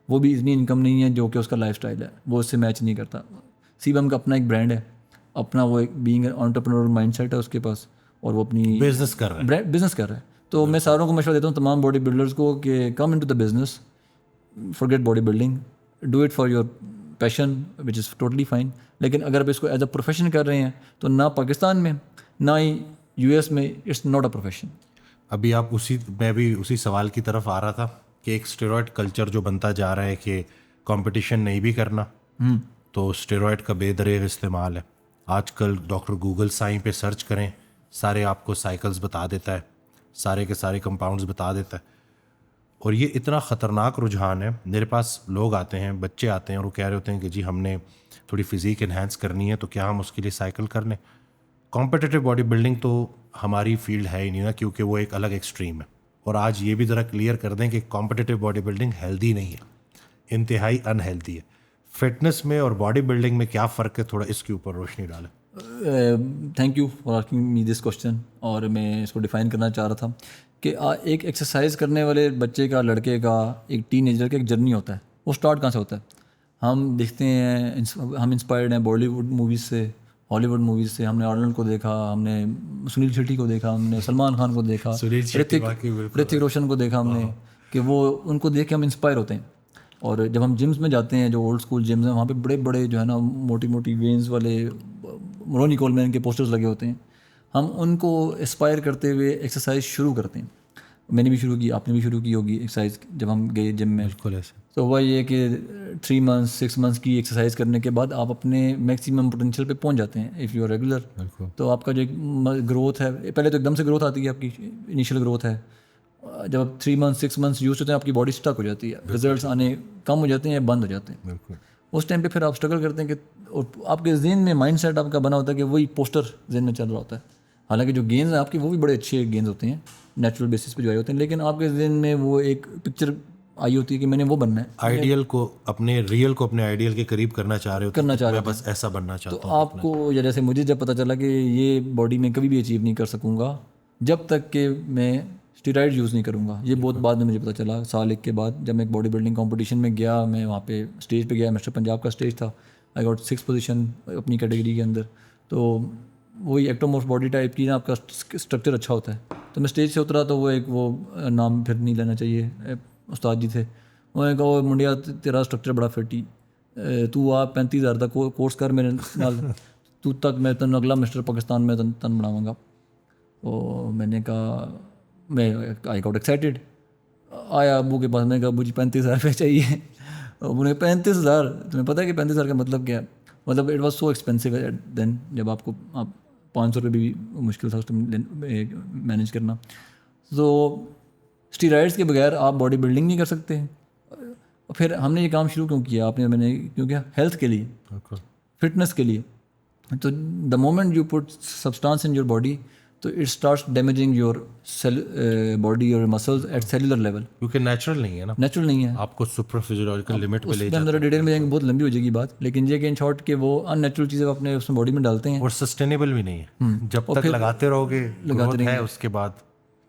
وہ بھی اتنی انکم نہیں ہے جو کہ اس کا لائف سٹائل ہے, وہ اس سے میچ نہیں کرتا. سی بم کا اپنا ایک برانڈ ہے, اپنا وہ ایک بینگ انٹرپرینور مائنڈ سیٹ ہے اس کے پاس, اور وہ اپنی بزنس کر رہا ہے. تو میں ساروں کو مشورہ دیتا ہوں, تمام باڈی بلڈرز کو, کہ come into the business, forget bodybuilding, do it for your passion which is totally fine. لیکن اگر آپ اس کو ایز اے پروفیشن کر رہے ہیں تو نہ پاکستان میں نہ ہی US میں اٹس ناٹ اے پروفیشن. ابھی میں بھی اسی سوال کی طرف آ رہا تھا کہ ایک اسٹیرائڈ کلچر جو بنتا جا رہا ہے کہ کمپٹیشن نہیں بھی کرنا, تو اسٹیرائڈ کا بے دریغ استعمال ہے. آج کل ڈاکٹر گوگل سائن پہ سرچ کریں, سارے آپ کو سائیکلز بتا دیتا ہے, سارے کے سارے کمپاؤنڈز بتا دیتا ہے. اور یہ اتنا خطرناک رجحان ہے, میرے پاس لوگ آتے ہیں, بچے آتے ہیں, اور وہ کہہ رہے ہوتے ہیں کہ جی ہم نے تھوڑی فزیک انہینس کرنی ہے, تو کیا ہم اس کے لیے سائیکل کر لیں. کمپٹیٹیو باڈی بلڈنگ تو ہماری فیلڈ ہے ہی نہیں نا, کیونکہ وہ ایک الگ ایکسٹریم ہے. اور آج یہ بھی ذرا کلیئر کر دیں کہ کمپٹیٹیو باڈی بلڈنگ ہیلدی نہیں ہے, انتہائی ان ہیلدی ہے. فٹنس میں اور باڈی بلڈنگ میں کیا فرق ہے, تھوڑا اس کے اوپر روشنی ڈالیں. Thank you for asking me this question. اور میں اس کو ڈیفائن کرنا چاہ رہا تھا کہ ایک ایکسرسائز کرنے والے بچے کا, لڑکے کا, ایک ٹین ایجر کا ایک جرنی ہوتا ہے. وہ اسٹارٹ کہاں سے ہوتا ہے؟ ہم دیکھتے ہیں, ہم انسپائرڈ ہیں بالی ووڈ موویز سے, ہالی ووڈ موویز سے. ہم نے آرنلڈ کو دیکھا, ہم نے سنیل شیٹی کو دیکھا, ہم نے سلمان خان کو دیکھا, رتک روشن کو دیکھا ہم نے, کہ وہ ان کو دیکھ کے ہم انسپائر ہوتے ہیں. اور جب ہم جمز میں جاتے ہیں, جو اولڈ اسکول جمز ہیں, وہاں پہ بڑے بڑے جو ہے نا موٹی موٹی وینز والے رونی کولمین کے پوسٹرز لگے ہوتے ہیں. ہم ان کو انسپائر کرتے ہوئے ایکسرسائز شروع کرتے ہیں. میں نے بھی شروع کی, آپ نے بھی شروع کی ہوگی ایکسرسائز جب ہم گئے جم میں. بالکل ایسے. تو ہوا یہ کہ 3 months 6 months کی ایکسرسائز کرنے کے بعد آپ اپنے میکسیمم پوٹینشیل پہ پہنچ جاتے ہیں اف یو آر ریگولر. تو آپ کا جو گروتھ ہے, پہلے تو ایک دم سے گروتھ آتی ہے, آپ کی انیشیل گروتھ ہے. جب آپ 3 months 6 months یوز ہوتے ہیں, آپ کی باڈی اسٹک ہو جاتی ہے, ریزلٹس آنے کم ہو جاتے ہیں یا بند ہو جاتے ہیں. اس ٹائم پہ پھر آپ اسٹرگل کرتے ہیں کہ, اور آپ کے ذہن میں مائنڈ سیٹ آپ کا بنا ہوتا ہے کہ وہی پوسٹر ذہن میں چل رہا ہوتا ہے. حالانکہ جو گینز ہیں آپ کے وہ بھی بڑے اچھے گینز ہوتے ہیں, نیچرل بیسس پہ جو آئے ہوتے ہیں, لیکن آپ کے ذہن میں وہ ایک پکچر آئی ہوتی ہے کہ میں نے وہ بننا ہے. آئیڈیل کو اپنے ریئل کو اپنے آئیڈیل کے قریب کرنا چاہ رہے ہو, میں بس ایسا بننا چاہتا ہوں. تو آپ کو, یا جیسے مجھے جب پتہ چلا کہ یہ باڈی میں کبھی بھی اچیو نہیں کر سکوں گا جب تک کہ میں اسٹیرائڈ یوز نہیں کروں گا. یہ بہت بعد میں مجھے پتہ چلا, سال 1 کے بعد, جب میں ایک باڈی بلڈنگ کمپٹیشن میں گیا. میں وہاں پہ اسٹیج پہ گیا, مسٹر پنجاب کا اسٹیج تھا, آئی گاٹ 6 پوزیشن اپنی کیٹیگری کے اندر. تو وہی ایکٹومورف باڈی ٹائپ کی نا, آپ کا اسٹرکچر اچھا ہوتا ہے. تو میں اسٹیج سے اترا تو وہ نام پھر نہیں لینا چاہیے, استاد جی تھے. انہوں نے کہا منڈیا تیرا اسٹرکچر بڑا فٹ ہی, تو آپ 35,000 تک کورس کر میرے نال, تو تک میں تن اگلا مسٹر پاکستان میں تن بناؤں گا. تو میں نے کہا, میں آئی گاٹ ایکسائٹیڈ. آیا ابو کے پاس, میں نے کہا ابو جی 35,000 روپے چاہیے. ابو نے 35,000, تمہیں پتہ ہے کہ 35,000 کا مطلب کیا ہے؟ مطلب اٹ واز سو ایکسپینسو دین, جب آپ کو 500 روپے بھی مشکل تھا اس ٹائم مینیج کرنا. تو اسٹیرائڈس کے بغیر آپ باڈی بلڈنگ نہیں کر سکتے. پھر ہم نے یہ کام شروع کیوں کیا آپ نے میں نے کیوں کیا ہیلتھ کے لیے, فٹنس کے لیے. تو the moment you put substance in your body تو it starts damaging your body اور مسلز ایٹ سیلولر لیول, کیونکہ نیچرل نہیں ہے نا, نیچرل نہیں ہے. آپ کو سپر فزیولوجیکل لمٹ پہ لے ہم ذرا ڈیٹیل میں جائیں گے, بہت لمبی ہو جائے گی بات, لیکن یہ کہ ان شارٹ کہ وہ ان نیچرل چیزیں اپنے اس میں باڈی میں ڈالتے ہیں اور سسٹینیبل بھی نہیں ہے. جب تک لگاتے رہو گے گروتھ ہے اس کے بعد.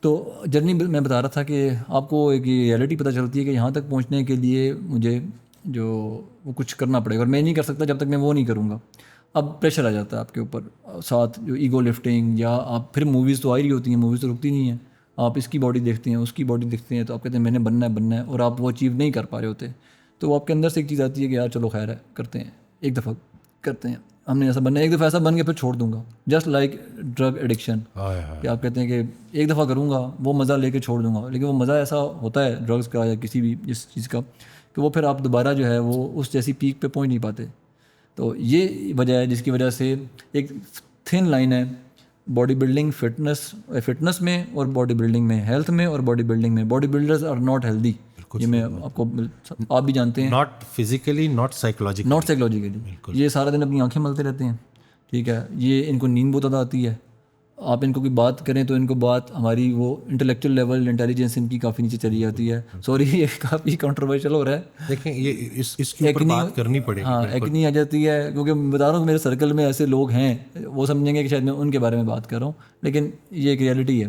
تو جرنی میں بتا رہا تھا کہ آپ کو ایک ریئلٹی پتہ چلتی ہے کہ یہاں تک پہنچنے کے لیے مجھے جو وہ کچھ کرنا پڑے گا, اور میں نہیں کر سکتا جب تک میں وہ نہیں کروں گا. اب پریشر آ جاتا ہے آپ کے اوپر, ساتھ جو ایگو لفٹنگ, یا آپ پھر موویز تو آ رہی ہوتی ہیں, موویز تو رکتی نہیں ہیں, آپ اس کی باڈی دیکھتے ہیں اس کی باڈی دیکھتے ہیں, تو آپ کہتے ہیں میں نے بننا ہے, اور آپ وہ اچیو نہیں کر پا رہے ہوتے. تو وہ آپ کے اندر سے ایک چیز آتی ہے کہ یار چلو خیر ہے, کرتے ہیں ایک دفعہ, کرتے ہیں ہم نے ایسا بننا ہے, ایک دفعہ ایسا بن کے پھر چھوڑ دوں گا. جسٹ لائک ڈرگ ایڈکشن, کہ آپ کہتے ہیں کہ ایک دفعہ کروں گا وہ مزہ لے کے چھوڑ دوں گا, لیکن وہ مزہ ایسا ہوتا ہے ڈرگس کا یا کسی بھی اس چیز کا کہ وہ پھر آپ دوبارہ جو ہے وہ اس جیسی پیک پہ پہنچ نہیں پاتے. تو یہ وجہ ہے جس کی وجہ سے ایک تھن لائن ہے باڈی بلڈنگ فٹنس میں, اور باڈی بلڈنگ میں ہیلتھ میں, اور باڈی بلڈنگ میں. Bodybuilders are not healthy, یہ میں آپ بھی جانتے ہیں, ناٹ فزیکلی ناٹ سائیکولوجیکلی. یہ سارا دن اپنی آنکھیں ملتے رہتے ہیں, ٹھیک ہے, یہ ان کو نیند بہت زیادہ آتی ہے. آپ ان کو کوئی بات کریں تو ان کو بات ہماری وہ انٹلیکچوئل لیول انٹیلیجنس ان کی کافی نیچے چلی جاتی ہے. سوری یہ کافی کنٹروورشل ہو رہا ہے, دیکھیں یہ اس کے اوپر بات کرنی پڑے گی. ہاں ایکنی آ جاتی ہے, کیونکہ میں بتا رہا ہوں میرے سرکل میں ایسے لوگ ہیں وہ سمجھیں گے کہ شاید میں ان کے بارے میں بات کر رہا ہوں, لیکن یہ ایک ریئلٹی ہے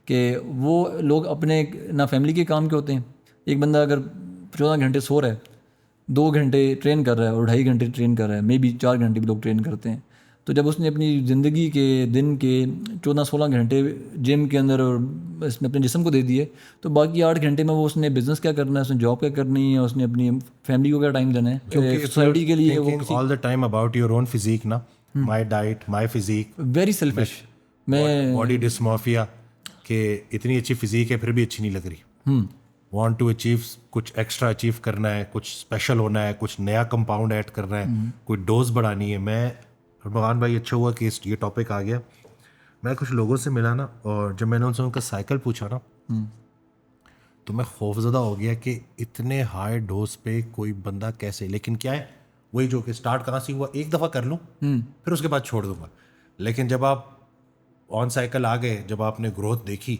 کہ وہ لوگ اپنے نہ فیملی کے کام کے ہوتے ہیں. ایک بندہ اگر 14 گھنٹے سو رہا ہے, 2 گھنٹے ٹرین کر رہا ہے اور 2.5 گھنٹے ٹرین کر رہا ہے, مے بی 4 گھنٹے بھی لوگ ٹرین کرتے ہیں, تو جب اس نے اپنی زندگی کے دن کے 14-16 گھنٹے جم کے اندر اور اس نے اپنے جسم کو دے دیے, تو باقی 8 گھنٹے میں وہ اس نے بزنس کیا کرنا ہے, اس نے جاب کیا کرنی ہے, اس نے اپنی فیملی کو کیا ٹائم دینا ہے, سوسائٹی کے لیے وہ all the time about your own physique نا, my diet my physique, very selfish. میں باڈی ڈسمورفیا کہ اتنی اچھی فزیک ہے پھر بھی اچھی نہیں لگ رہی, وانٹ ٹو اچیو کچھ ایکسٹرا اچیو کرنا ہے, کچھ اسپیشل ہونا ہے, کچھ نیا کمپاؤنڈ ایڈ کرنا ہے, کوئی ڈوز بڑھانی ہے. میں بھگوان بھائی اچھا ہوا کہ یہ ٹاپک آ گیا. میں کچھ لوگوں سے ملا نا, اور جب میں نے ان سے ان کا سائیکل پوچھا نا تو میں خوفزدہ ہو گیا کہ اتنے ہائی ڈوز پہ کوئی بندہ کیسے. لیکن کیا ہے وہی جو کہ اسٹارٹ کہاں سے ہوا, ایک دفعہ کر لوں پھر اس کے بعد چھوڑ دوں گا. لیکن جب آپ آن سائیکل آ گئے, جب آپ نے گروتھ دیکھی,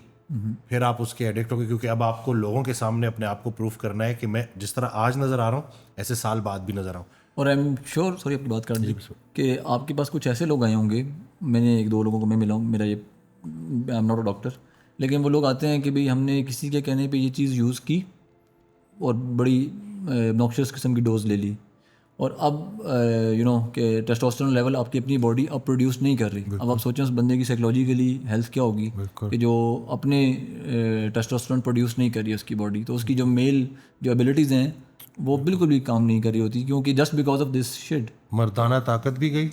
پھر آپ اس کے ایڈکٹ ہو گئے, کیونکہ اب آپ کو لوگوں کے سامنے اپنے آپ کو پروف کرنا ہے کہ میں جس طرح آج نظر آ رہا ہوں ایسے سال بعد بھی نظر آؤں. اور آئی ایم شیور, سوری آپ کی بات کر دی, کہ آپ کے پاس کچھ ایسے لوگ آئے ہوں گے, میں نے 1-2 لوگوں کو میں ملا ہوں, میرا یہ I am not a doctor, لیکن وہ لوگ آتے ہیں کہ بھئی ہم نے کسی کے کہنے پہ یہ چیز یوز کی اور بڑی نوکشس قسم کی ڈوز لے لی, اور اب کہ ٹیسٹوسٹیرون لیول آپ کی اپنی باڈی اب پروڈیوس نہیں کر رہی. اب آپ سوچیں اس بندے کی سائیکولوجیکلی ہیلتھ کیا ہوگی کہ جو اپنے ٹیسٹوسٹیرون پروڈیوس نہیں کر رہی اس کی باڈی, تو اس کی جو میل جو ایبلٹیز ہیں وہ بالکل بھی کام نہیں کر رہی ہوتی, کیونکہ just because of this shit مردانہ طاقت بھی گئی.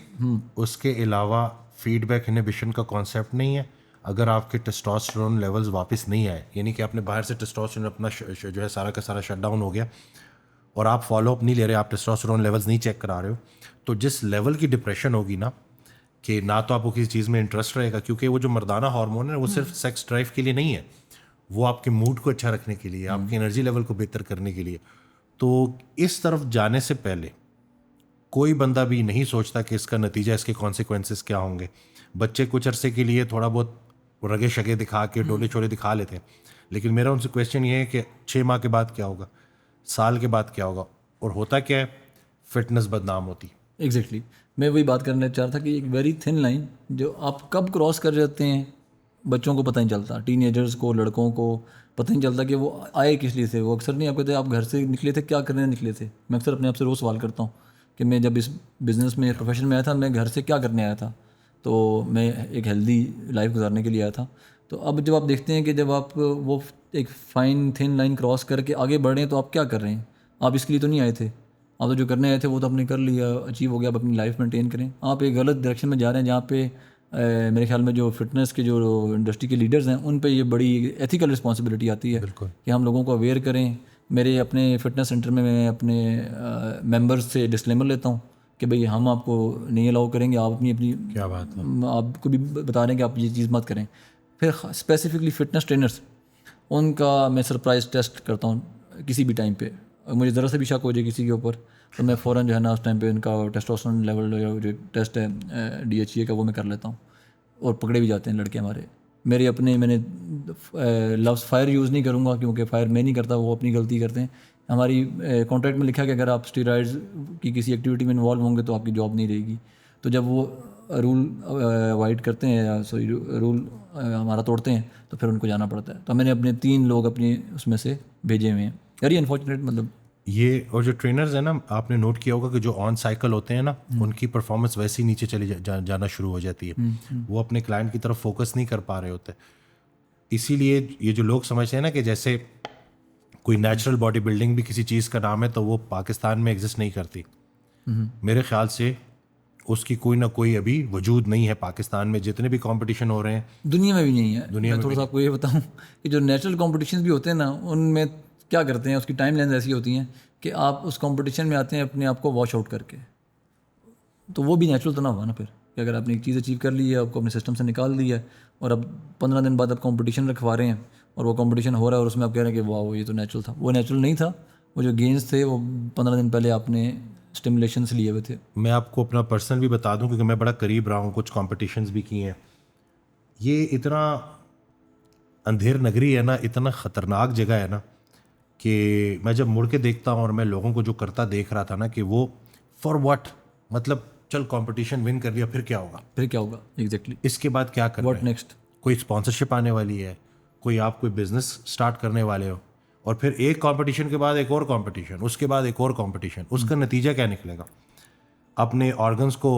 اس کے علاوہ فیڈ بیک انہیبیشن کا کانسیپٹ نہیں ہے. اگر آپ کے ٹیسٹوسٹیرون لیولز واپس نہیں آئے, یعنی کہ آپ نے باہر سے ٹیسٹوسٹیرون اپنا جو ہے سارا کا سارا شٹ ڈاؤن ہو گیا, اور آپ فالو اپ نہیں لے رہے, آپ ٹیسٹوسٹیرون لیولز نہیں چیک کرا رہے ہو, تو جس لیول کی ڈپریشن ہوگی نا کہ نہ تو آپ کو کسی چیز میں انٹرسٹ رہے گا, کیونکہ وہ جو مردانہ ہارمون ہے وہ صرف سیکس ڈرائیو کے لیے نہیں ہے, وہ آپ کے موڈ کو اچھا رکھنے کے لیے, آپ کی انرجی لیول کو بہتر کرنے کے لیے. تو اس طرف جانے سے پہلے کوئی بندہ بھی نہیں سوچتا کہ اس کا نتیجہ, اس کے کانسیکوینسز کیا ہوں گے. بچے کچھ عرصے کے لیے تھوڑا بہت رگے شگے دکھا کے ڈولے چھولے دکھا لیتے ہیں, لیکن میرا ان سے کویشچن یہ ہے کہ 6 ماہ کے بعد کیا ہوگا, سال کے بعد کیا ہوگا, اور ہوتا کیا ہے, فٹنس بدنام ہوتی. ایگزیکٹلی میں وہی بات کرنا چاہ رہا تھا کہ ایک ویری تھن لائن جو آپ کب کراس کر جاتے ہیں بچوں کو پتہ نہیں چلتا, ٹین ایجرز کو, لڑکوں کو پتہ نہیں چلتا کہ وہ آئے کس لیے تھے. وہ اکثر نہیں, آپ کہتے ہیں آپ گھر سے نکلے تھے, کیا کرنے نکلے تھے. میں اکثر اپنے آپ سے روز سوال کرتا ہوں کہ میں جب اس بزنس میں پروفیشن میں آیا تھا, میں گھر سے کیا کرنے آیا تھا, تو میں ایک ہیلدی لائف گزارنے کے لیے آیا تھا. تو اب جب آپ دیکھتے ہیں کہ جب آپ وہ ایک فائن تھن لائن کراس کر کے آگے بڑھ رہے ہیں, تو آپ کیا کر رہے ہیں, آپ اس کے لیے تو نہیں آئے تھے, آپ تو جو کرنے آئے تھے وہ تو آپ نے کر لیا, اچیو ہو گیا, آپ اپنی لائف مینٹین کریں. آپ ایک غلط ڈائریکشن میں جا رہے ہیں, جہاں پہ میرے خیال میں جو فٹنس کے جو انڈسٹری کے لیڈرز ہیں ان پہ یہ بڑی ایتھیکل رسپانسبلٹی آتی ہے کہ ہم لوگوں کو اویئر کریں. میرے اپنے فٹنس سینٹر میں اپنے ممبرز سے ڈسکلیمر لیتا ہوں کہ بھئی ہم آپ کو نہیں الاؤ کریں گے, آپ اپنی کیا بات ہے, آپ کو بھی بتا رہے ہیں کہ آپ یہ چیز مت کریں. پھر اسپیسیفکلی فٹنس ٹرینرز, ان کا میں سرپرائز ٹیسٹ کرتا ہوں کسی بھی ٹائم پہ. مجھے ذرا سے بھی شک ہو جائے کسی کے اوپر تو میں فوراً جو ہے نا اس ٹائم پہ ان کا ٹیسٹوسٹیرون لیول جو ٹیسٹ ہے DHEA کا وہ میں کر لیتا ہوں, اور پکڑے بھی جاتے ہیں لڑکے ہمارے. میرے اپنے میں نے لفظ فائر یوز نہیں کروں گا کیونکہ فائر میں نہیں کرتا, وہ اپنی غلطی کرتے ہیں. ہماری کانٹریکٹ میں لکھا کہ اگر آپ اسٹیرائڈز کی کسی ایکٹیویٹی میں انوالو ہوں گے تو آپ کی جاب نہیں رہے گی. تو جب وہ رول وائٹ کرتے ہیں یا سوری رول ہمارا توڑتے ہیں تو پھر ان کو جانا پڑتا ہے. تو میں نے اپنے 3 لوگ اپنے اس میں سے بھیجے ہوئے ہیں. Very unfortunate. مطلب یہ اور جو ٹرینرز ہیں نا, آپ نے نوٹ کیا ہوگا کہ جو آن سائیکل ہوتے ہیں نا, ان کی پرفارمنس ویسے ہی نیچے چلی جانا شروع ہو جاتی ہے. وہ اپنے کلائنٹ کی طرف فوکس نہیں کر پا رہے ہوتے. اسی لیے یہ جو لوگ سمجھتے ہیں نا کہ جیسے کوئی نیچرل باڈی بلڈنگ بھی کسی چیز کا نام ہے تو وہ پاکستان میں ایگزسٹ نہیں کرتی. میرے خیال سے اس کی کوئی نہ کوئی ابھی وجود نہیں ہے پاکستان میں. جتنے بھی کمپٹیشن ہو رہے ہیں دنیا میں بھی نہیں ہے. میں تھوڑا سا آپ کو یہ بتاؤں کہ جو نیچرل کمپٹیشنز بھی ہوتے ہیں نا, ان میں کیا کرتے ہیں, اس کی ٹائم لینز ایسی ہوتی ہیں کہ آپ اس کمپٹیشن میں آتے ہیں اپنے آپ کو واش آؤٹ کر کے, تو وہ بھی نیچرل تو نہ ہوا نا پھر. کہ اگر آپ نے ایک چیز اچیو کر لی ہے, آپ کو اپنے سسٹم سے نکال دیا ہے, اور اب 15 دن بعد آپ کمپٹیشن رکھوا رہے ہیں اور وہ کمپٹیشن ہو رہا ہے اور اس میں آپ کہہ رہے ہیں کہ واہ یہ تو نیچرل تھا. وہ نیچرل نہیں تھا. وہ جو گینز تھے وہ 15 دن پہلے آپ نے اسٹیمولیشنس لیے ہوئے تھے. میں آپ کو اپنا پرسنل بھی بتا دوں کیونکہ میں بڑا قریب رہا ہوں, کچھ کمپٹیشنز بھی کی ہیں. یہ اتنا اندھیر نگری ہے نا, اتنا خطرناک جگہ ہے نا کہ میں جب مڑ کے دیکھتا ہوں اور میں لوگوں کو جو کرتا دیکھ رہا تھا نا کہ وہ فار واٹ, مطلب چل کمپٹیشن ون کر لیا پھر کیا ہوگا, پھر کیا ہوگا ایگزیکٹلی, اس کے بعد کیا کرنا واٹ ہے, نیکسٹ. کوئی اسپانسرشپ آنے والی ہے, کوئی آپ کوئی بزنس اسٹارٹ کرنے والے ہو, اور پھر ایک کمپٹیشن کے بعد ایک اور کمپٹیشن, اس کے بعد ایک اور کمپٹیشن. اس کا نتیجہ کیا نکلے گا؟ اپنے آرگنس کو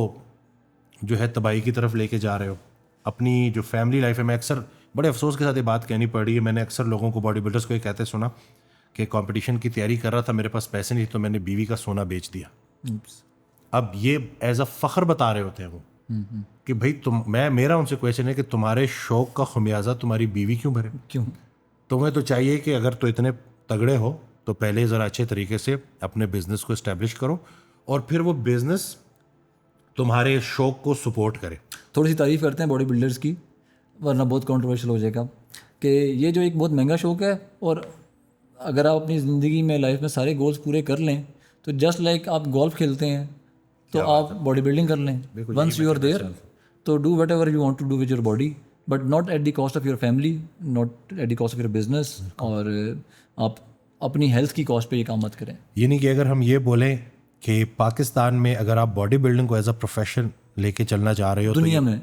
جو ہے تباہی کی طرف لے کے جا رہے ہو. اپنی جو فیملی لائف ہے, میں اکثر بڑے افسوس کے ساتھ یہ بات کہنی پڑ رہی ہے, میں نے اکثر لوگوں کو باڈی بلڈرس کو یہ کہتے سنا کہ کمپٹیشن کی تیاری کر رہا تھا, میرے پاس پیسے نہیں تو میں نے بیوی کا سونا بیچ دیا. اب یہ ایز اے فخر بتا رہے ہوتے ہیں وہ کہ بھائی میرا ان سے کویشچن ہے کہ تمہارے شوق کا خمیازہ تمہاری بیوی کیوں بھرے؟ کیوں؟ تمہیں تو چاہیے کہ اگر تو اتنے تگڑے ہو تو پہلے ذرا اچھے طریقے سے اپنے بزنس کو اسٹیبلش کرو, اور پھر وہ بزنس تمہارے شوق کو سپورٹ کرے. تھوڑی سی تعریف کرتے ہیں باڈی بلڈرس کی, ورنہ بہت کنٹروورشل ہو جائے گا. کہ یہ جو ایک بہت مہنگا شوق ہے, اور اگر آپ اپنی زندگی میں لائف میں سارے گولز پورے کر لیں تو جسٹ لائک آپ گولف کھیلتے ہیں تو آپ باڈی بلڈنگ کر لیں. ونس یو آر دیئر تو do whatever you want to do with your body, but not at the cost of your family, not at the cost of your business, اور آپ اپنی health کی cost پہ یہ کام مت کریں. یعنی کہ اگر ہم یہ بولیں کہ پاکستان میں اگر آپ باڈی بلڈنگ کو ایز اے پروفیشن لے کے چلنا چاہ رہے ہو دنیا میں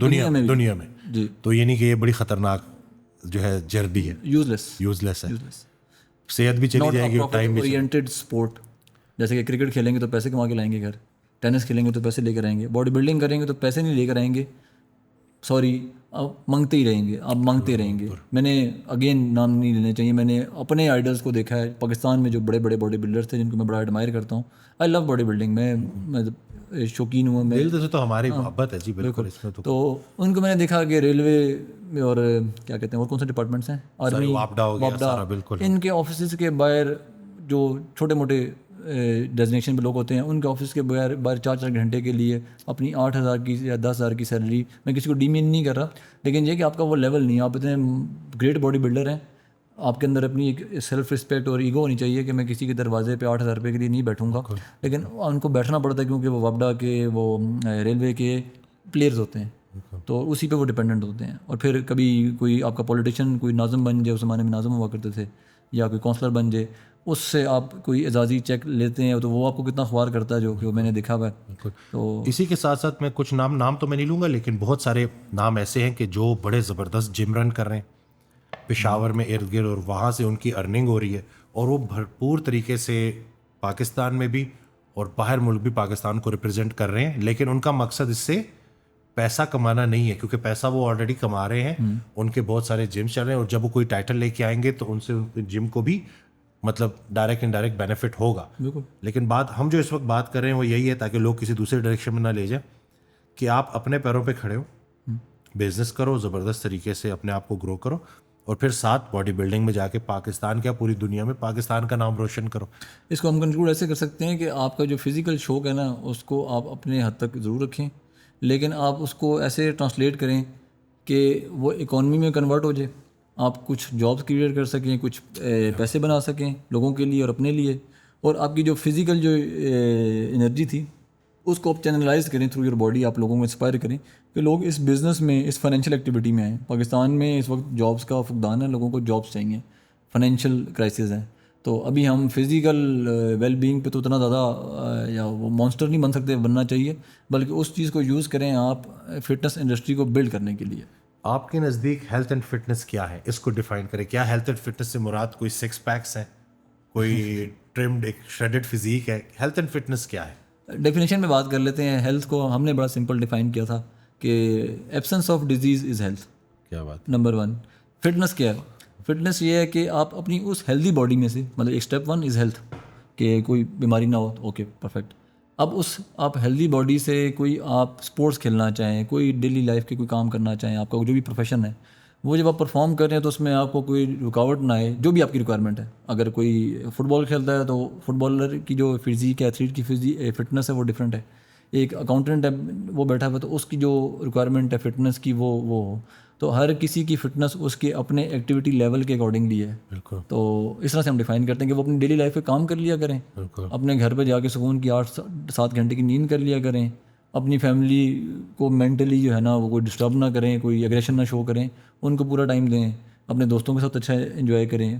دنیا میں جی, تو یعنی کہ یہ بڑی خطرناک جو ہے جربی ہے, یوزلیس ہے. صحت بھی چلی جائے گی اور ٹائم بھی. اورینٹیڈ اسپورٹ, جیسے کہ کرکٹ کھیلیں گے تو پیسے کما کے لائیں گے گھر, ٹینس کھیلیں گے تو پیسے لے کر آئیں گے, باڈی بلڈنگ کریں گے تو پیسے نہیں لے کر آئیں گے, سوری آپ مانگتے ہی رہیں گے, آپ مانگتے رہیں گے. میں نے اگین نام نہیں لینے چاہیے, میں نے اپنے آئیڈلس کو دیکھا ہے پاکستان میں جو بڑے بڑے باڈی بلڈرس تھے جن کو میں بڑا ایڈمائر کرتا ہوں. آئی لو باڈی بلڈنگ, میں شوقین ہوں. میں دل سے تو ہماری محبت ہے جی, بالکل. اس میں تو ان کو میں نے دیکھا کہ ریلوے میں اور کیا کہتے ہیں اور کون سے ڈپارٹمنٹس ہیں, آرمی, واپڈا, ان کے آفیسز کے باہر جو چھوٹے موٹے ڈیزنیشن پہ لوگ ہوتے ہیں, ان کے آفس کے باہر 4 گھنٹے کے لیے اپنی 8,000 کی یا 10,000 کی سیلری, میں کسی کو ڈیمین نہیں کر رہا, لیکن یہ کہ آپ کا وہ لیول نہیں ہے, آپ اتنے گریٹ باڈی بلڈر ہیں, آپ کے اندر اپنی ایک سیلف رسپیکٹ اور ایگو ہونی چاہیے کہ میں کسی کے دروازے پہ 8,000 روپے کے لیے نہیں بیٹھوں گا. لیکن ان کو بیٹھنا پڑتا ہے کیونکہ وہ وابڈا کے, وہ ریلوے کے پلیئرز ہوتے ہیں, تو اسی پہ وہ ڈپینڈنٹ ہوتے ہیں. اور پھر کبھی کوئی آپ کا پولیٹیشین کوئی ناظم بن جائے, اس زمانے میں ناظم ہوا کرتے تھے, یا کوئی کونسلر بن جائے, اس سے آپ کوئی اعزازی چیک لیتے ہیں تو وہ آپ کو کتنا خوار کرتا ہے, جو کہ میں نے دیکھا ہوا ہے. تو اسی کے ساتھ ساتھ میں کچھ نام تو میں نہیں لوں گا, لیکن بہت سارے نام ایسے ہیں کہ جو بڑے زبردست جم رن کر رہے ہیں پشاور میں ارد گرد, اور وہاں سے ان کی ارننگ ہو رہی ہے, اور وہ بھرپور طریقے سے پاکستان میں بھی اور باہر ملک بھی پاکستان کو ریپرزینٹ کر رہے ہیں. لیکن ان کا مقصد اس سے پیسہ کمانا نہیں ہے, کیونکہ پیسہ وہ آلریڈی کما رہے ہیں, ان کے بہت سارے جم چل رہے ہیں, اور جب وہ کوئی ٹائٹل لے کے آئیں گے تو ان سے جم کو بھی مطلب ڈائریکٹ انڈائریکٹ بینیفٹ ہوگا. لیکن بات ہم جو اس وقت بات کر رہے ہیں وہ یہی ہے, تاکہ لوگ کسی دوسرے ڈائریکشن میں نہ لے جائیں, کہ آپ اپنے پیروں پہ کھڑے ہو, بزنس کرو, زبردست طریقے سے اپنے آپ کو گرو کرو, اور پھر ساتھ باڈی بلڈنگ میں جا کے پاکستان کیا پوری دنیا میں پاکستان کا نام روشن کرو. اس کو ہم کنکلوڈ ایسے کر سکتے ہیں کہ آپ کا جو فزیکل شوق ہے نا, اس کو آپ اپنے حد تک ضرور رکھیں, لیکن آپ اس کو ایسے ٹرانسلیٹ کریں کہ وہ اکانومی میں کنورٹ ہو جائے, آپ کچھ جابس کریٹ کر سکیں, کچھ پیسے بنا سکیں لوگوں کے لیے اور اپنے لیے, اور آپ کی جو فزیکل جو انرجی تھی اس کو آپ چینلائز کریں تھرو یور باڈی, آپ لوگوں کو انسپائر کریں کہ لوگ اس بزنس میں, اس فائنینشیل ایکٹیویٹی میں آئیں. پاکستان میں اس وقت جابس کا فقدان ہے, لوگوں کو جابس چاہیے, فائنینشیل کرائسس ہے. تو ابھی ہم فزیکل ویل بینگ پہ تو اتنا زیادہ یا وہ مانسٹر نہیں بن سکتے, بننا چاہیے, بلکہ اس چیز کو یوز کریں آپ فٹنس انڈسٹری کو بلڈ کرنے کے لیے. آپ کے نزدیک ہیلتھ اینڈ فٹنس کیا ہے, اس کو ڈیفائن کریں. کیا ہیلتھ اینڈ فٹنس سے مراد کوئی سکس پیکس ہے, کوئی ٹرمڈ ایک شریڈڈ فزیک ہے؟ ہیلتھ اینڈ فٹنس کیا ہے؟ ڈیفینیشن میں بات کر لیتے ہیں. ہیلتھ کو ہم نے بڑا سمپل ڈیفائن کیا تھا کہ absence of disease is health. کیا بات. نمبر 1. فٹنس کیا ہے؟ فٹنس یہ ہے کہ آپ اپنی اس ہیلدی باڈی میں سے, مطلب ایک اسٹیپ 1 از ہیلتھ, کہ کوئی بیماری نہ ہو, اوکے پرفیکٹ. اب اس آپ ہیلدی باڈی سے کوئی آپ اسپورٹس کھیلنا چاہیں, کوئی ڈیلی لائف کے کوئی کام کرنا چاہیں, آپ کا جو بھی پروفیشن ہے وہ جب آپ پرفارم کر رہے ہیں تو اس میں آپ کو کوئی رکاوٹ نہ آئے, جو بھی آپ کی ریکوائرمنٹ ہے. اگر کوئی فٹ بال کھیلتا ہے تو فٹ بالر کی جو فزیک ہے, ایتھلیٹ کی فٹنس ہے وہ ڈفرینٹ ہے. ایک اکاؤنٹنٹ ہے وہ بیٹھا ہوا تو اس کی جو ریکوائرمنٹ ہے فٹنس کی وہ ہو. تو ہر کسی کی فٹنس اس کے اپنے ایکٹیویٹی لیول کے اکارڈنگلی ہے. بالکل. تو اس طرح سے ہم ڈیفائن کرتے ہیں کہ وہ اپنی ڈیلی لائف پہ کام کر لیا کریں, اپنے گھر پہ جا کے سکون کی 8-7 گھنٹے کی نیند کر لیا کریں, اپنی فیملی کو مینٹلی جو ہے نا وہ کوئی ڈسٹرب نہ کریں, کوئی ایگریشن نہ شو کریں, ان کو پورا ٹائم دیں, اپنے دوستوں کے ساتھ اچھا انجوائے کریں.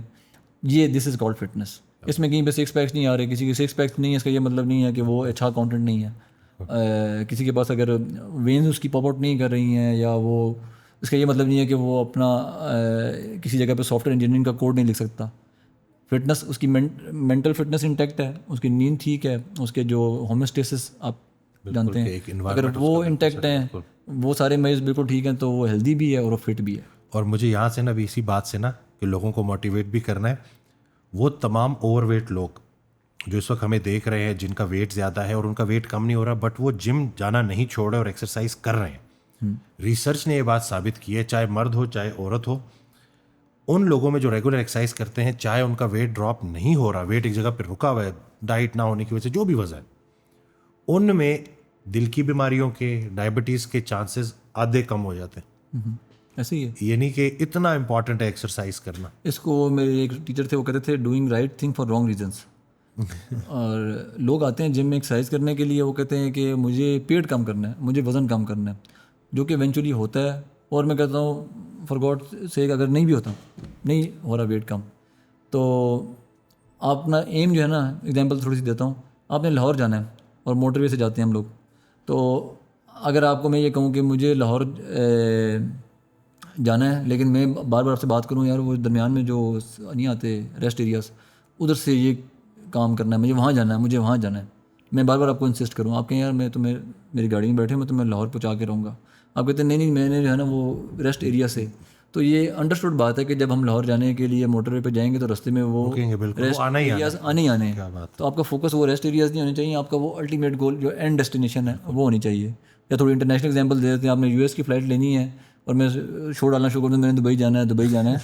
یہ دس از کالڈ فٹنس. اس میں کہیں پہ 6 پیکس نہیں آ رہے, کسی کے 6 پیکس نہیں ہے, اس کا یہ مطلب نہیں ہے کہ وہ اچھا اکاؤنٹنٹ نہیں ہے. کسی کے پاس اگر وینز اس کی پاپ آؤٹ نہیں کر رہی ہیں یا وہ, اس کا یہ مطلب نہیں ہے کہ وہ اپنا کسی جگہ پہ سافٹ ویئر انجینئرنگ کا کوڈ نہیں لکھ سکتا. فٹنس اس کی مینٹل فٹنس انٹیکٹ ہے, اس کی نیند ٹھیک ہے, اس کے جو ہومیوسٹیسس آپ جانتے ہیں اگر وہ انٹیکٹ ہیں, وہ سارے میز بالکل ٹھیک ہیں, تو وہ ہیلدی بھی ہے اور وہ فٹ بھی ہے. اور مجھے یہاں سے نا بھی اسی بات سے نا کہ لوگوں کو موٹیویٹ بھی کرنا ہے. وہ تمام اوور ویٹ لوگ جو اس وقت ہمیں دیکھ رہے ہیں جن کا ویٹ زیادہ ہے اور ان کا ویٹ کم نہیں ہو رہا, بٹ وہ جم جانا نہیں چھوڑ رہے اور ایکسرسائز کر رہے ہیں. ریسرچ نے یہ بات ثابت کی ہے, چاہے مرد ہو چاہے عورت ہو, ان لوگوں میں جو ریگولر ایکسرسائز کرتے ہیں, چاہے ان کا ویٹ ڈراپ نہیں ہو رہا, ویٹ ایک جگہ پہ رکا ہوا ہے ڈائٹ نہ ہونے کی وجہ سے, جو بھی وجہ ہے, ان میں دل کی بیماریوں کے, ڈائبٹیز کے چانسز آدھے کم ہو جاتے ہیں. ایسے ہی ہے. یعنی کہ اتنا امپورٹنٹ ہے ایکسرسائز کرنا. اس کو میرے ایک ٹیچر تھے, وہ کہتے تھے doing right thing for wrong reasons. اور لوگ آتے ہیں جم میں ایکسرسائز کرنے کے لیے, وہ کہتے ہیں کہ مجھے پیٹ کم کرنا ہے, مجھے وزن کم کرنا ہے, جو کہ ایونچولی ہوتا ہے. اور میں کہتا ہوں فار گاڈ سے اگر نہیں بھی ہوتا, نہیں ہو رہا ویٹ کم, تو آپ اپنا ایم جو ہے نا, ایگزامپل تھوڑی سی دیتا ہوں, آپ نے لاہور جانا ہے اور موٹر وے سے جاتے ہیں ہم لوگ. تو اگر آپ کو میں یہ کہوں کہ مجھے لاہور جانا ہے, لیکن میں بار بار آپ سے بات کروں یار وہ درمیان میں جو نہیں آتے ریسٹ ایریاز, ادھر سے یہ کام کرنا ہے, مجھے وہاں جانا ہے, مجھے وہاں جانا ہے, میں بار بار آپ کو انسسٹ کروں, آپ کہیں یار میں تو میری گاڑی میں بیٹھے, میں تو میں لاہور پہنچا کے رہوں گا. آپ کہتے ہیں نہیں میں نے جو ہے نا وہ ریسٹ ایریا سے. تو یہ انڈرسٹوڈ بات ہے کہ جب ہم لاہور جانے کے لیے موٹر وے پہ جائیں گے تو رستے میں وہ ریسٹ ایریاز آنے ہیں, تو آپ کا فوکس وہ ریسٹ ایریاز نہیں ہونے چاہیے, آپ کا وہ الٹیمیٹ گول جو اینڈ ڈیسٹینیشن ہے وہ ہونی چاہیے. یا تھوڑی انٹرنیشنل ایگزامپل دے دیتے ہیں, آپ نے یو ایس کی فلائٹ لینی ہے اور میں شو ڈالنا شروع کر دوں میں نے دبئی جانا ہے,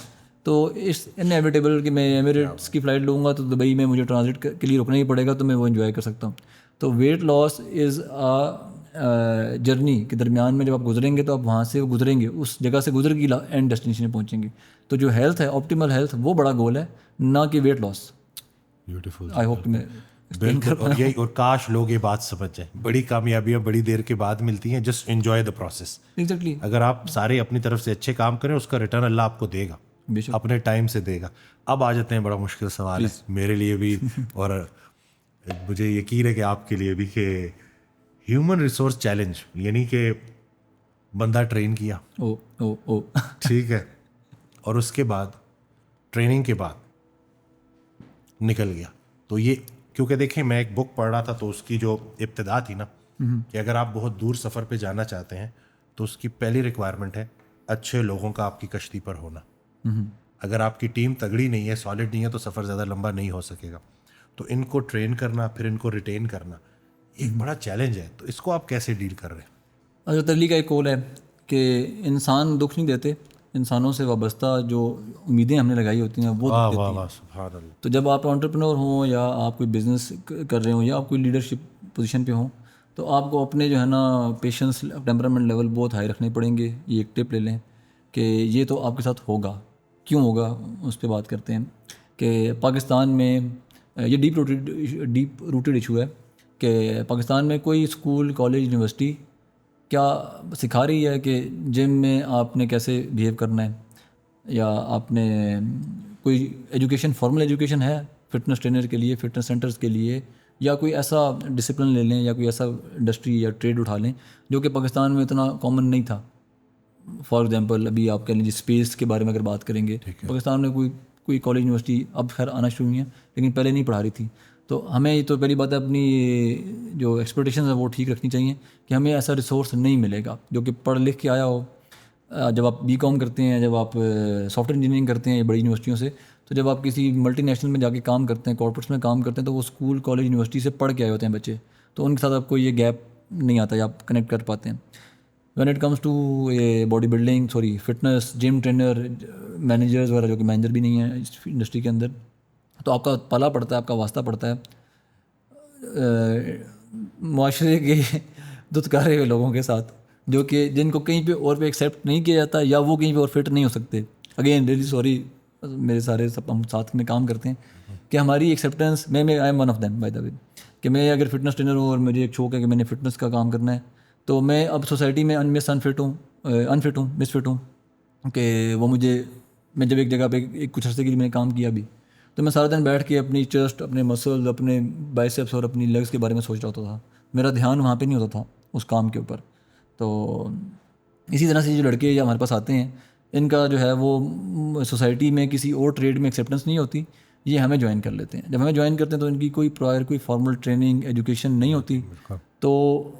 تو اٹس انیویٹیبل کہ میں ایمریٹس کی فلائٹ لوں گا تو دبئی میں مجھے ٹرانزٹ کے لیے رکنا ہی پڑے گا, تو میں وہ انجوائے کر سکتا ہوں. تو ویٹ لاس از جرنی کے درمیان میں جب آپ گزریں گے تو آپ وہاں سے گزریں گے, اس جگہ سے گزر کے اینڈ ڈیسٹینیشن میں پہنچیں گے. تو جو ہیلتھ ہے, آپٹیمل ہیلتھ, وہ بڑا گول ہے, نہ کہ weight loss. Beautiful. I hope میں بالکل. اور کاش لوگ یہ بات سمجھ جائیں, بڑی کامیابیاں بڑی دیر کے بعد ملتی ہیں, just enjoy the process. Exactly. اگر آپ سارے اپنی طرف سے اچھے کام کریں, اس کا ریٹرن اللہ آپ کو دے گا, اپنے ٹائم سے دے گا. اب آ جاتے ہیں, بڑا مشکل سوال ہے میرے لیے بھی اور مجھے یقین ہے کہ آپ کے لیے بھی, کہ ہیومن ریسورس چیلنج, یعنی کہ بندہ ٹرین کیا, ٹھیک ہے, اور اس کے بعد ٹریننگ کے بعد نکل گیا. تو یہ کیونکہ دیکھیں میں ایک بک پڑھ رہا تھا, تو اس کی جو ابتدا تھی نا, کہ اگر آپ بہت دور سفر پہ جانا چاہتے ہیں تو اس کی پہلی ریکوائرمنٹ ہے اچھے لوگوں کا آپ کی کشتی پر ہونا. اگر آپ کی ٹیم تگڑی نہیں ہے, سالڈ نہیں ہے, تو سفر زیادہ لمبا نہیں ہو سکے گا. تو ان کو ٹرین کرنا, پھر ان کو ریٹین کرنا ایک بڑا چیلنج ہے. تو اس کو آپ کیسے ڈیل کر رہے ہیں؟ حضرت علی کا ایک قول ہے کہ انسان دکھ نہیں دیتے, انسانوں سے وابستہ جو امیدیں ہم نے لگائی ہوتی ہیں وہ دکھ دیتی ہیں. سبحان اللہ. تو جب آپ انٹرپرینور ہوں یا آپ کوئی بزنس کر رہے ہوں یا آپ کوئی لیڈرشپ پوزیشن پہ ہوں, تو آپ کو اپنے جو ہے نا پیشنس, ٹیمپرامنٹ لیول بہت ہائی رکھنے پڑیں گے. یہ ایک ٹپ لے لیں کہ یہ تو آپ کے ساتھ ہوگا. کیوں ہوگا اس پہ بات کرتے ہیں. کہ پاکستان میں یہ ڈیپ روٹیڈ ایشو ہے کہ پاکستان میں کوئی اسکول کالج یونیورسٹی کیا سکھا رہی ہے کہ جم میں آپ نے کیسے بیہیو کرنا ہے، یا آپ نے کوئی ایجوکیشن فارمل ایجوکیشن ہے فٹنس ٹرینر کے لیے، فٹنس سینٹرز کے لیے، یا کوئی ایسا ڈسپلن لے لیں یا کوئی ایسا انڈسٹری یا ٹریڈ اٹھا لیں جو کہ پاکستان میں اتنا کامن نہیں تھا. فار ایگزامپل ابھی آپ کہہ لیجیے اسپیس کے بارے میں اگر بات کریں گے، پاکستان میں کوئی کالج یونیورسٹی اب خیر آنا شروع ہوئی ہیں لیکن پہلے نہیں پڑھا رہی تھی. تو ہمیں تو پہلی بات ہے اپنی جو ایکسپیکٹیشنز ہیں وہ ٹھیک رکھنی چاہیے کہ ہمیں ایسا ریسورس نہیں ملے گا جو کہ پڑھ لکھ کے آیا ہو. جب آپ بی کام کرتے ہیں، جب آپ سافٹ ویئر انجینئرنگ کرتے ہیں بڑی یونیورسٹیوں سے، تو جب آپ کسی ملٹی نیشنل میں جا کے کام کرتے ہیں، کارپوریٹس میں کام کرتے ہیں، تو وہ اسکول کالج یونیورسٹی سے پڑھ کے آئے ہوتے ہیں بچے، تو ان کے ساتھ آپ کو یہ گیپ نہیں آتا یا آپ کنیکٹ کر پاتے ہیں. When it comes to bodybuilding fitness gym trainer managers وغیرہ جو کہ مینیجر بھی نہیں ہیں اس انڈسٹری کے اندر، تو آپ کا پالا پڑتا ہے، آپ کا واسطہ پڑتا ہے معاشرے کے دتکارے ہوئے لوگوں کے ساتھ، جو کہ جن کو کہیں پہ اور پہ ایکسیپٹ نہیں کیا جاتا یا وہ کہیں پہ اور فٹ نہیں ہو سکتے. اگین ریلی سوری، میرے سارے سب ہم ساتھ میں کام کرتے ہیں کہ ہماری ایکسیپٹنس، میں I am one of them by the way, کہ میں اگر فٹنس ٹرینر ہوں اور مجھے ایک شوق ہے کہ میں نے فٹنس کا کام کرنا ہے، تو میں اب سوسائٹی میں انفٹ ہوں مس فٹ ہوں کہ وہ میں جب ایک جگہ پہ کچھ عرصے کے لیے میں نے کام کیا بھی، تو میں سارا دن بیٹھ کے اپنی چیسٹ، اپنے مسلز، اپنے بائسیپس اور اپنی لیگس کے بارے میں سوچ رہا ہوتا تھا. میرا دھیان وہاں پہ نہیں ہوتا تھا اس کام کے اوپر. تو اسی طرح سے جو لڑکے یا ہمارے پاس آتے ہیں، ان کا جو ہے وہ سوسائٹی میں کسی اور ٹریڈ میں ایکسیپٹنس نہیں ہوتی، یہ ہمیں جوائن کر لیتے ہیں. جب ہمیں جوائن کرتے ہیں تو ان کی کوئی پرائر کوئی فارمل ٹریننگ ایجوکیشن نہیں ہوتی. تو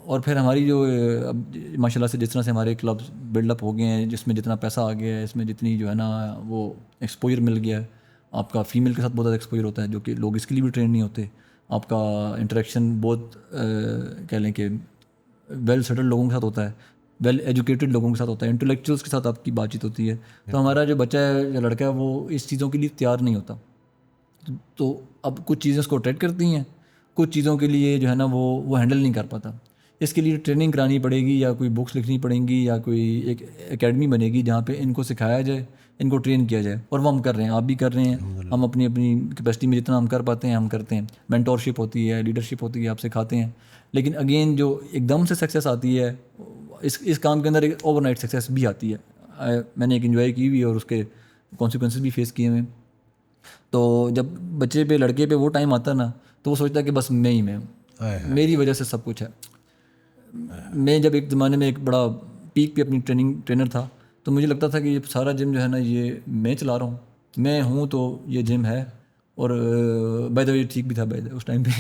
اور پھر ہماری جو اب ماشاء اللہ سے جس طرح سے ہمارے کلبس بلڈ اپ ہو گئے ہیں، جس میں جتنا پیسہ آ گیا ہے، اس میں جتنی جو ہے نا وہ ایکسپوجر مل گیا ہے، آپ کا فیمیل کے ساتھ بہت زیادہ ایکسپوجر ہوتا ہے جو کہ لوگ اس کے لیے بھی ٹرین نہیں ہوتے. آپ کا انٹریکشن بہت کہہ لیں کہ ویل سیٹلڈ لوگوں کے ساتھ ہوتا ہے، ویل ایجوکیٹڈ لوگوں کے ساتھ ہوتا ہے، انٹلیکچوئلس کے ساتھ آپ کی بات چیت ہوتی ہے. تو ہمارا جو بچہ ہے یا لڑکا ہے وہ اس چیزوں کے لیے تیار نہیں ہوتا. تو اب کچھ چیزیں اس کو اٹریکٹ کرتی ہیں، کچھ چیزوں کے لیے جو ہے نا وہ ہینڈل نہیں کر پاتا. اس کے لیے ٹریننگ کرانی پڑے گی، یا کوئی بکس لکھنی پڑیں گی، یا کوئی ایک اکیڈمی بنے گی جہاں پہ ان کو سکھایا جائے، ان کو ٹرین کیا جائے. اور وہ ہم کر رہے ہیں، آپ بھی کر رہے ہیں، ہم اپنی کیپیسٹی میں جتنا ہم کر پاتے ہیں ہم کرتے ہیں. مینٹورشپ ہوتی ہے، لیڈرشپ ہوتی ہے، آپ سکھاتے ہیں. لیکن اگین جو ایک دم سے سکسیس آتی ہے اس کام کے اندر، ایک اوور نائٹ سکسیس بھی آتی ہے. میں نے ایک انجوائے کی ہوئی اور اس کے کانسیکوینسز بھی فیس کیے ہوئے. تو جب بچے پہ لڑکے پہ وہ ٹائم آتا ہے نا، تو وہ سوچتا ہے کہ بس میں ہوں، میری وجہ سے سب کچھ ہے. میں جب ایک زمانے میں ایک بڑا پیک پہ اپنی ٹرینر تھا، تو مجھے لگتا تھا کہ یہ سارا جم جو ہے نا یہ میں چلا رہا ہوں، میں ہوں تو یہ جم ہے. اور بائی دا وے ٹھیک بھی تھا اس ٹائم پہ.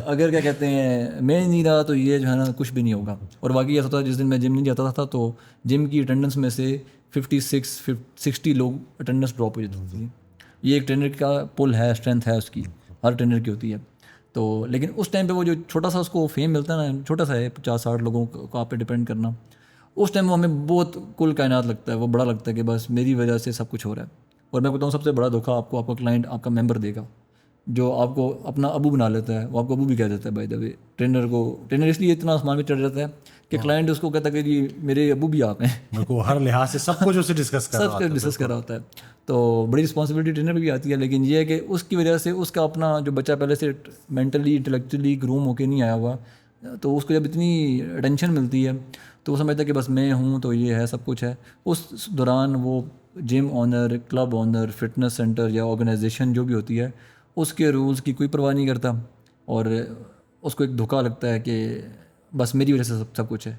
اگر کیا کہتے ہیں میں نہیں رہا تو یہ جو ہے نا کچھ بھی نہیں ہوگا. اور واقعی ایسا تھا جس دن میں جم نہیں جاتا تھا تو جم کی اٹینڈنس میں سے 60 لوگ اٹینڈنس ڈراپ ہو جاتی تھی. یہ ایک ٹرینر کا پل ہے، اسٹرینتھ ہے اس کی، ہر ٹرینر کی ہوتی ہے. تو لیکن اس ٹائم پہ وہ جو چھوٹا سا اس کو فیم ملتا ہے نا، چھوٹا سا ہے 50-60 لوگوں کو آپ پہ ڈپینڈ کرنا، اس ٹائم وہ ہمیں بہت کل کائنات لگتا ہے. وہ بڑا لگتا ہے کہ بس میری وجہ سے سب کچھ ہو رہا ہے. اور میں کہتا ہوں سب سے بڑا دھوکا آپ کا کلائنٹ، آپ کا ممبر دے گا، جو آپ کو اپنا ابو بنا لیتا ہے. وہ آپ کو ابو بھی کہہ دیتا ہے بائی دا وے. ٹرینر اس لیے اتنا آسمان میں چڑھ جاتا ہے کہ کلائنٹ اس کو کہتا ہے کہ جی میرے ابو بھی آپ ہیں، میرے کو ہر لحاظ سے سب کچھ اسے ڈسکس کر رہا ہوتا ہے. تو بڑی رسپانسبلٹی ٹرینر پہ بھی آتی ہے. لیکن یہ ہے کہ اس کی وجہ سے اس کا اپنا جو بچہ پہلے سے مینٹلی انٹلیکچولی گروم ہو کے نہیں آیا ہوا، تو اس کو جب اتنی اٹینشن ملتی ہے تو وہ سمجھتا ہے کہ بس میں ہوں تو یہ ہے سب کچھ ہے. اس دوران وہ gym owner, club owner, fitness centre یا آرگنائزیشن جو بھی ہوتی ہے اس کے رولز کی کوئی پرواہ نہیں کرتا، اور اس کو ایک دھوکا لگتا ہے کہ بس میری وجہ سے سب کچھ ہے.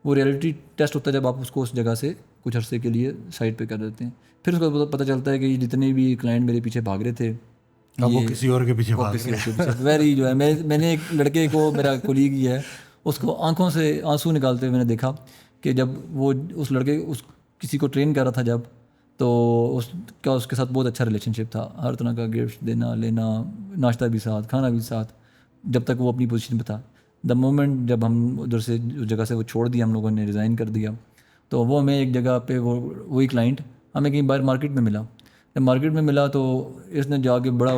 وہ ریئلٹی ٹیسٹ ہوتا ہے جب آپ اس کو اس جگہ سے کچھ عرصے کے لیے سائڈ پہ کر دیتے ہیں. پھر اس کو پتہ چلتا ہے کہ یہ جتنے بھی کلائنٹ میرے پیچھے بھاگ رہے تھے وہ کسی اور کے پیچھے بھاگ رہے ہیں. ویری جو ہے میں نے ایک لڑکے کو، میرا کولیگ ہی ہے، اس کو آنکھوں سے آنسو نکالتے ہوئے میں نے دیکھا کہ جب وہ اس لڑکے کسی کو ٹرین کر رہا تھا جب، تو اس کے ساتھ بہت اچھا ریلیشن شپ تھا، ہر طرح کا گفٹ دینا لینا، ناشتہ بھی ساتھ، کھانا بھی ساتھ، جب تک وہ اپنی پوزیشن پہ تھا. دا مومنٹ جب ہم ادھر سے اس جگہ سے وہ چھوڑ دیا، ہم لوگوں نے ریزائن کر دیا، تو وہ ہمیں ایک جگہ پہ وہی کلائنٹ ہمیں کہیں باہر مارکیٹ میں ملا. جب مارکیٹ میں ملا تو اس نے جا کے بڑا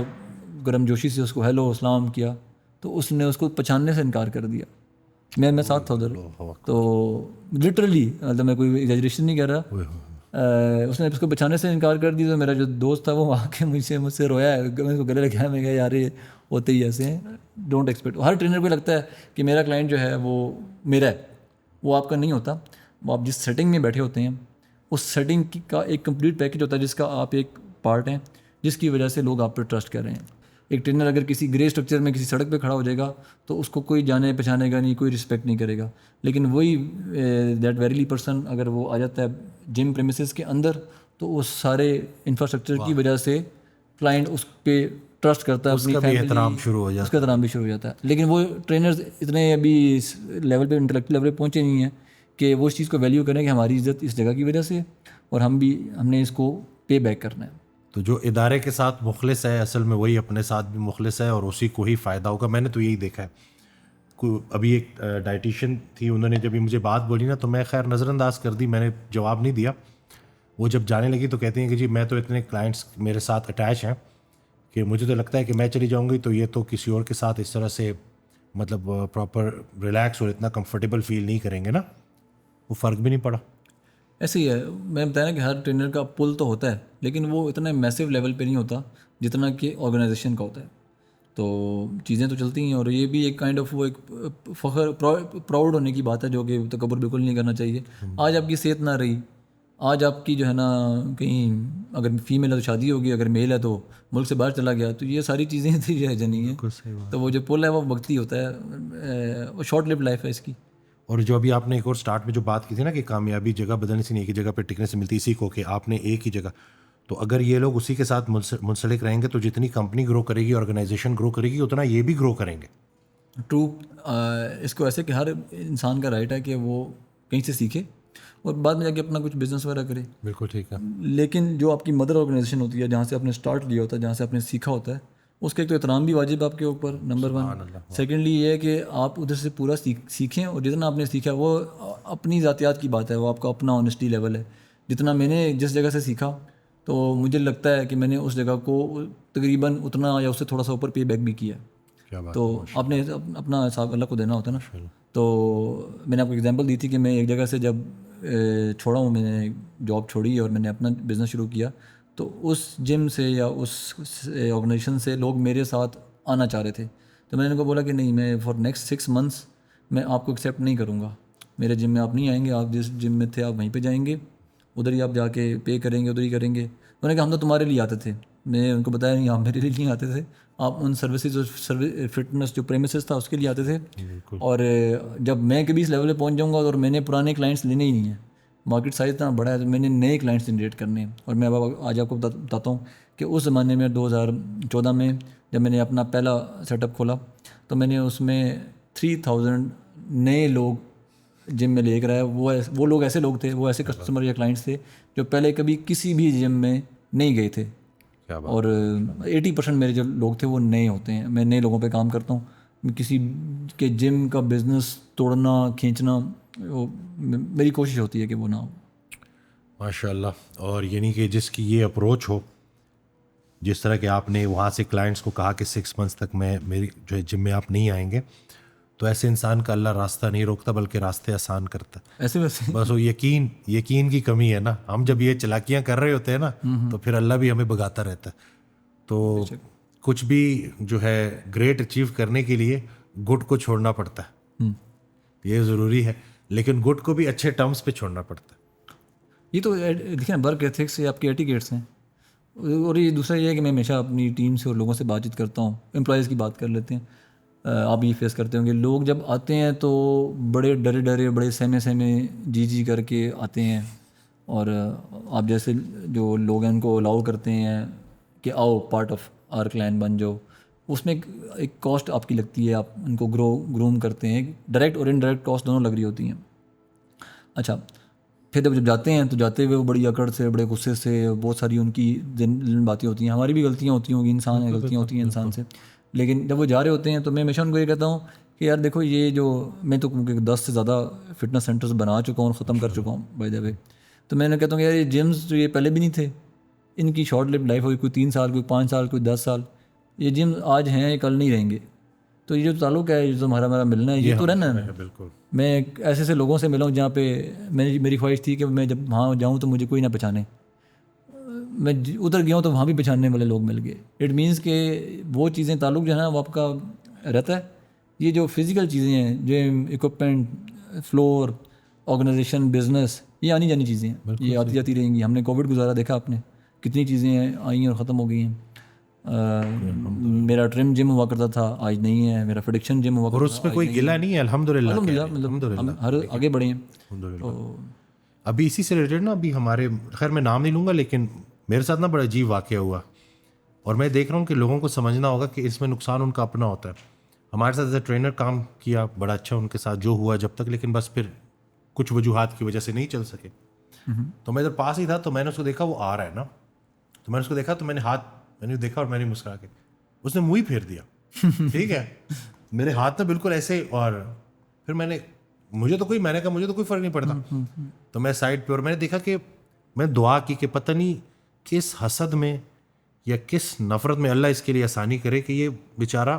گرم جوشی سے اس کو ہیلو السلام کیا، تو اس نے اس کو پہچاننے سے انکار کر دیا. میں ساتھ تھا ادھر. تو لٹرلی میں کوئی ایگزیجریشن نہیں کر رہا، اس نے اس کو بچانے سے انکار کر دی. تو میرا جو دوست تھا وہ آ کے مجھ سے رویا ہے, میں اس کو گلے لگایا, میں کہا یار یہ ہوتے ہی ایسے ہیں, ڈونٹ ایکسپیکٹ. ہر ٹرینر کو لگتا ہے کہ میرا کلائنٹ جو ہے وہ میرا ہے, وہ آپ کا نہیں ہوتا. وہ آپ جس سیٹنگ میں بیٹھے ہوتے ہیں اس سیٹنگ کا ایک کمپلیٹ پیکج ہوتا ہے جس کا آپ ایک پارٹ ہیں, جس کی وجہ سے لوگ آپ پہ ٹرسٹ کر رہے ہیں. ایک ٹرینر اگر کسی گرے اسٹرکچر میں کسی سڑک پہ کھڑا ہو جائے گا تو اس کو کوئی جانے پہچانے گا نہیں, کوئی رسپیکٹ نہیں کرے گا. لیکن وہی دیٹ ویریلی پرسن اگر وہ آ جاتا ہے جم پریمیسز کے اندر تو اس سارے انفراسٹرکچر کی وجہ سے کلائنٹ اس پہ ٹرسٹ کرتا ہے, اپنی فیملی, احترام شروع ہو جاتا اس کا احترام بھی شروع ہو جاتا ہے. لیکن وہ ٹرینرز اتنے ابھی اس لیول پہ انٹلیکچوئل لیول پہ پہنچے نہیں ہیں کہ وہ اس چیز کو ویلیو کریں کہ ہماری عزت اس جگہ کی وجہ سے اور ہم نے اس کو پے بیک کرنا ہے. تو جو ادارے کے ساتھ مخلص ہے اصل میں وہی اپنے ساتھ بھی مخلص ہے اور اسی کو ہی فائدہ ہوگا. میں نے تو یہی دیکھا ہے. ابھی ایک ڈائٹیشین تھی, انہوں نے جب یہ مجھے بات بولی نا تو میں خیر نظر انداز کر دی, میں نے جواب نہیں دیا. وہ جب جانے لگی تو کہتی ہیں کہ جی میں تو اتنے کلائنٹس میرے ساتھ اٹیچ ہیں کہ مجھے تو لگتا ہے کہ میں چلی جاؤں گی تو یہ تو کسی اور کے ساتھ اس طرح سے مطلب پراپر ریلیکس اور اتنا کمفرٹیبل فیل نہیں کریں گے نا. وہ فرق بھی نہیں پڑا. ایسے ہی ہے, میں بتایا نا کہ ہر ٹرینر کا پل تو ہوتا ہے لیکن وہ اتنا میسو لیول پہ نہیں ہوتا جتنا کہ آرگنائزیشن کا ہوتا ہے. تو چیزیں تو چلتی ہیں اور یہ بھی ایک کائنڈ آف وہ ایک فخر پراؤڈ ہونے کی بات ہے جو کہ تکبر بالکل نہیں کرنا چاہیے. آج آپ کی صحت نہ رہی, آج آپ کی جو ہے نا کہیں اگر فیمیل ہے تو شادی ہوگی, اگر میل ہے تو ملک سے باہر چلا گیا, تو یہ ساری چیزیں تھی جو ہے جنی ہیں. تو وہ جو پل ہے وہ وقتی ہوتا ہے, وہ شارٹ لیو لائف ہے اس کی. اور جو ابھی آپ نے ایک اور سٹارٹ میں جو بات کی تھی نا کہ کامیابی جگہ بدلنے سے نہیں ایک ہی جگہ پہ ٹکنے سے ملتی, اسی کو کہ آپ نے ایک ہی جگہ, تو اگر یہ لوگ اسی کے ساتھ منسلک رہیں گے تو جتنی کمپنی گرو کرے گی, آرگنائزیشن گرو کرے گی, اتنا یہ بھی گرو کریں گے. ٹرو. اس کو ایسے کہ ہر انسان کا رائٹ ہے کہ وہ کہیں سے سیکھے اور بعد میں جا کے اپنا کچھ بزنس وغیرہ کرے. بالکل ٹھیک ہے. لیکن جو آپ کی مدر آرگنائزیشن ہوتی ہے جہاں سے آپ نے اسٹارٹ کیا ہوتا ہے, جہاں سے آپ نے سیکھا ہوتا ہے, اس کا ایک تو احترام بھی واجب ہے آپ کے اوپر, نمبر 1. سیکنڈلی یہ ہے کہ آپ ادھر سے پورا سیکھیں اور جتنا آپ نے سیکھا وہ اپنی ذاتیات کی بات ہے, وہ آپ کا اپنا آنیسٹی لیول ہے. جتنا میں نے جس جگہ سے سیکھا تو مجھے لگتا ہے کہ میں نے اس جگہ کو تقریباً اتنا یا اس سے تھوڑا سا اوپر پے بیک بھی کیا. تو آپ نے اپنا حساب اللہ کو دینا ہوتا ہے نا. تو میں نے آپ کو ایگزامپل دی تھی کہ میں ایک جگہ سے جب چھوڑا ہوں, میں نے جاب چھوڑی اور میں نے اپنا بزنس شروع کیا, تو اس جم سے یا اس آرگنائزیشن سے لوگ میرے ساتھ آنا چاہ رہے تھے. تو میں نے ان کو بولا کہ نہیں, میں فار نیکسٹ 6 months میں آپ کو ایکسیپٹ نہیں کروں گا. میرے جم میں آپ نہیں آئیں گے, آپ جس جم میں تھے آپ وہیں پہ جائیں گے, ادھر ہی آپ جا کے پے کریں گے, ادھر ہی کریں گے. انہوں نے کہا ہم تو تمہارے لیے آتے تھے. میں نے ان کو بتایا نہیں, آپ میرے لیے نہیں آتے تھے, آپ ان سروسز اور فٹنس جو پریمیسز تھا اس کے لیے آتے تھے. اور جب میں کبھی اس لیول پہ پہنچ جاؤں گا اور میں نے پرانے کلائنٹس لینے ہی نہیں ہیں, مارکیٹ سائز اتنا بڑا ہے, تو میں نے نئے کلائنٹس جنریٹ کرنے ہیں. اور میں آج آپ کو بتاتا ہوں کہ اس زمانے میں 2014 میں جب میں نے اپنا پہلا سیٹ اپ کھولا تو میں نے اس میں 3000 نئے لوگ جم میں لے کر آیا. وہ لوگ ایسے لوگ تھے, وہ ایسے کسٹمر یا کلائنٹس تھے جو پہلے کبھی کسی بھی جم میں نہیں گئے تھے. اور 80% میرے جو لوگ تھے وہ نئے ہوتے ہیں. میں نئے لوگوں پہ کام کرتا ہوں. کسی کے جم کا بزنس توڑنا کھینچنا وہ میری کوشش ہوتی ہے کہ وہ نہ ہو. ماشاء اللہ. اور یعنی کہ جس کی یہ اپروچ ہو, جس طرح کہ آپ نے وہاں سے کلائنٹس کو کہا کہ 6 months تک میں میری جو ہے جم میں آپ نہیں آئیں گے, تو ایسے انسان کا اللہ راستہ نہیں روکتا بلکہ راستے آسان کرتا ہے. ایسے ویسے بس وہ یقین کی کمی ہے نا. ہم جب یہ چلاکیاں کر رہے ہوتے ہیں نا تو پھر اللہ بھی ہمیں بگاتا رہتا ہے. تو کچھ بھی جو ہے گریٹ اچیو کرنے کے لیے گڈ کو چھوڑنا پڑتا ہے, یہ ضروری ہے, لیکن گڈ کو بھی اچھے ٹرمز پہ چھوڑنا پڑتا ہے. یہ تو دیکھیں ورک ایتھکس یا آپ کے ایٹیکیٹس ہیں. اور یہ دوسرا یہ ہے کہ میں ہمیشہ اپنی ٹیم سے اور لوگوں سے بات چیت کرتا ہوں. امپلائیز کی بات کر لیتے ہیں. آپ یہ فیس کرتے ہوں گے, لوگ جب آتے ہیں تو بڑے ڈرے بڑے سہمے جی کر کے آتے ہیں, اور آپ جیسے جو لوگ ہیں ان کو الاؤ کرتے ہیں کہ آؤ پارٹ آف آر کلائنٹ بن جاؤ. اس میں ایک کاسٹ آپ کی لگتی ہے, آپ ان کو گروم کرتے ہیں. ڈائریکٹ اور انڈائریکٹ کاسٹ دونوں لگ رہی ہوتی ہیں. اچھا, پھر جب جاتے ہیں تو جاتے ہوئے وہ بڑی اکڑ سے, بڑے غصے سے, بہت ساری ان کی باتیں ہوتی ہیں. ہماری بھی غلطیاں ہوتی ہوں گی, انسان ہیں, غلطیاں ہوتی ہیں انسان سے. لیکن جب وہ جا رہے ہوتے ہیں تو میں ہمیشہ ان کو یہ کہتا ہوں کہ یار دیکھو, یہ جو میں تو 10 سے زیادہ فٹنس سینٹرز بنا چکا ہوں اور ختم کر چکا ہوں بائی دا وے. تو میں نے کہتا ہوں کہ یار یہ جمز جو یہ پہلے بھی نہیں تھے, ان کی شارٹ لیو لائف ہوئی, کوئی 3 سال, کوئی 5 سال, کوئی 10 سال. یہ جم آج ہیں, یہ کل نہیں رہیں گے. تو یہ جو تعلق ہے جو ہمارا ملنا ہے, یہ تو رہنا ہے. بالکل. میں ایسے ایسے لوگوں سے ملا ہوں جہاں پہ میری خواہش تھی کہ میں جب وہاں جاؤں تو مجھے کوئی نہ پہچانے. میں ادھر گیا ہوں تو وہاں بھی پہچاننے والے لوگ مل گئے. اٹ مینس کہ وہ چیزیں تعلق جو ہے نا وہ آپ کا رہتا ہے. یہ جو فزیکل چیزیں ہیں، جم، اکوپمنٹ، فلور، آرگنائزیشن، بزنس، یہ آنی جانی چیزیں ہیں، یہ آتی جاتی رہیں گی. ہم نے کووڈ گزارا، دیکھا آپ نے کتنی چیزیں ہیں آئی ہیں اور ختم ہو گئی ہیں. میرا ٹرم جم ہوا کرتا تھا، آج نہیں ہے. میرا پروڈکشن جم ہوا اور کرتا اس تھا، پہ کوئی گلا نہیں ہے، الحمدللہ. مطلب ہم ہر آگے بڑھے ہیں. الحمدللہ. ابھی اسی سے ریلیٹڈ نا، ابھی ہمارے، خیر میں نام نہیں لوں گا، لیکن میرے ساتھ نا بڑا عجیب واقعہ ہوا، اور میں دیکھ رہا ہوں کہ لوگوں کو سمجھنا ہوگا کہ اس میں نقصان ان کا اپنا ہوتا ہے. ہمارے ساتھ ایز اے ٹرینر کام کیا، بڑا اچھا ان کے ساتھ جو ہوا جب تک، لیکن بس پھر کچھ وجوہات کی وجہ سے نہیں چل سکے. تو میں ادھر پاس ہی تھا، تو میں نے اس کو دیکھا وہ آ رہا ہے نا، تو میں نے اس کو دیکھا، تو میں نے دیکھا اور میں نے مسکرا کے، اس نے منہ ہی پھیر دیا. ٹھیک ہے، میرے ہاتھ میں بالکل ایسے. اور پھر میں نے کہا مجھے تو کوئی فرق نہیں پڑتا. تو میں سائڈ پہ، اور میں نے دیکھا کہ میں دعا کی کہ پتہ نہیں کس حسد میں یا کس نفرت میں اللہ اس کے لیے آسانی کرے کہ یہ بیچارہ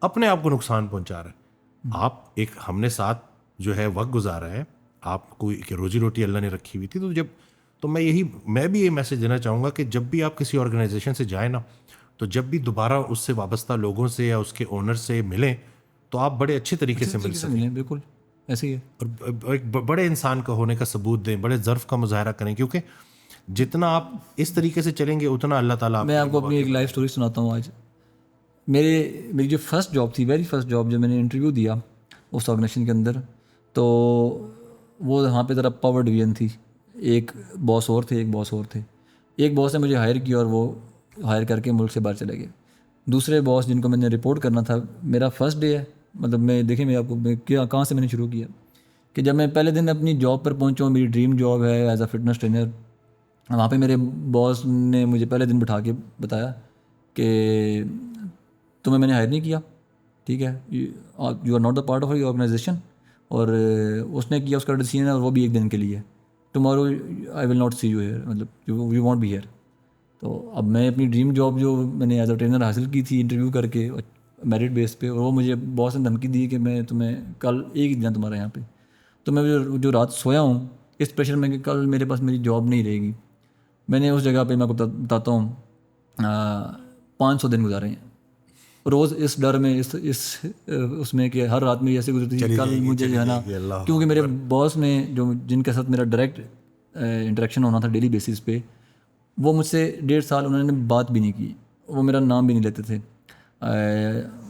اپنے آپ کو نقصان پہنچا رہا ہے. آپ ہم نے ساتھ جو ہے وقت گزارا ہے، آپ کو روزی روٹی اللہ نے رکھی ہوئی تھی. تو میں بھی یہ میسج دینا چاہوں گا کہ جب بھی آپ کسی آرگنائزیشن سے جائیں نا، تو جب بھی دوبارہ اس سے وابستہ لوگوں سے یا اس کے اونر سے ملیں تو آپ بڑے اچھے طریقے سے مل سکیں. بالکل ایسے ہی ہے. اور ایک بڑے انسان کا ہونے کا ثبوت دیں، بڑے ظرف کا مظاہرہ کریں، کیونکہ جتنا آپ اس طریقے سے چلیں گے اتنا اللہ تعالیٰ. میں آپ کو اپنی ایک لائف سٹوری سناتا ہوں. آج میری جو فرسٹ جاب تھی، ویری فرسٹ جاب، جو میں نے انٹرویو دیا اس آرگنائزیشن کے اندر، تو وہ وہاں پہ ذرا پاور ڈویژن تھی. ایک باس اور تھے. ایک باس نے مجھے ہائر کیا اور وہ ہائر کر کے ملک سے باہر چلے گئے. دوسرے باس جن کو میں نے رپورٹ کرنا تھا، میرا فرسٹ ڈے ہے، مطلب میں آپ کو کہاں سے میں نے شروع کیا کہ جب میں پہلے دن اپنی جاب پر پہنچا ہوں، میری ڈریم جاب ہے ایز اے فٹنس ٹرینر. وہاں پہ میرے باس نے مجھے پہلے دن بٹھا کے بتایا کہ تمہیں میں نے ہائر نہیں کیا، ٹھیک ہے، you are not the part of your organization. اور اس نے کیا، اس کا ڈیسیژن ہے، اور وہ بھی ایک دن کے لیے. Tomorrow I will not see you here, مطلب یو وانٹ بی ہیئر. تو اب میں اپنی ڈریم جاب جو میں نے ایز اے ٹرینر حاصل کی تھی انٹرویو کر کے میرٹ بیس پہ، اور وہ مجھے باس نے دھمکی دی کہ میں تمہیں کل ایک ہی دن تمہارا یہاں پہ. تو میں جو رات سویا ہوں اس پریشر میں کہ کل میرے پاس میری جاب نہیں رہے گی. میں نے اس جگہ پہ، میں آپ کو بتاتا ہوں، 500 دن گزارے ہیں روز اس ڈر میں، اس میں کہ ہر رات میری ایسے گزرتی تھی کل مجھے جو ہے نا، کیونکہ میرے باس نے جن کے ساتھ میرا ڈائریکٹ انٹریکشن ہونا تھا ڈیلی بیسس پہ، وہ مجھ سے 1.5 سال انہوں نے بات بھی نہیں کی، وہ میرا نام بھی نہیں لیتے تھے.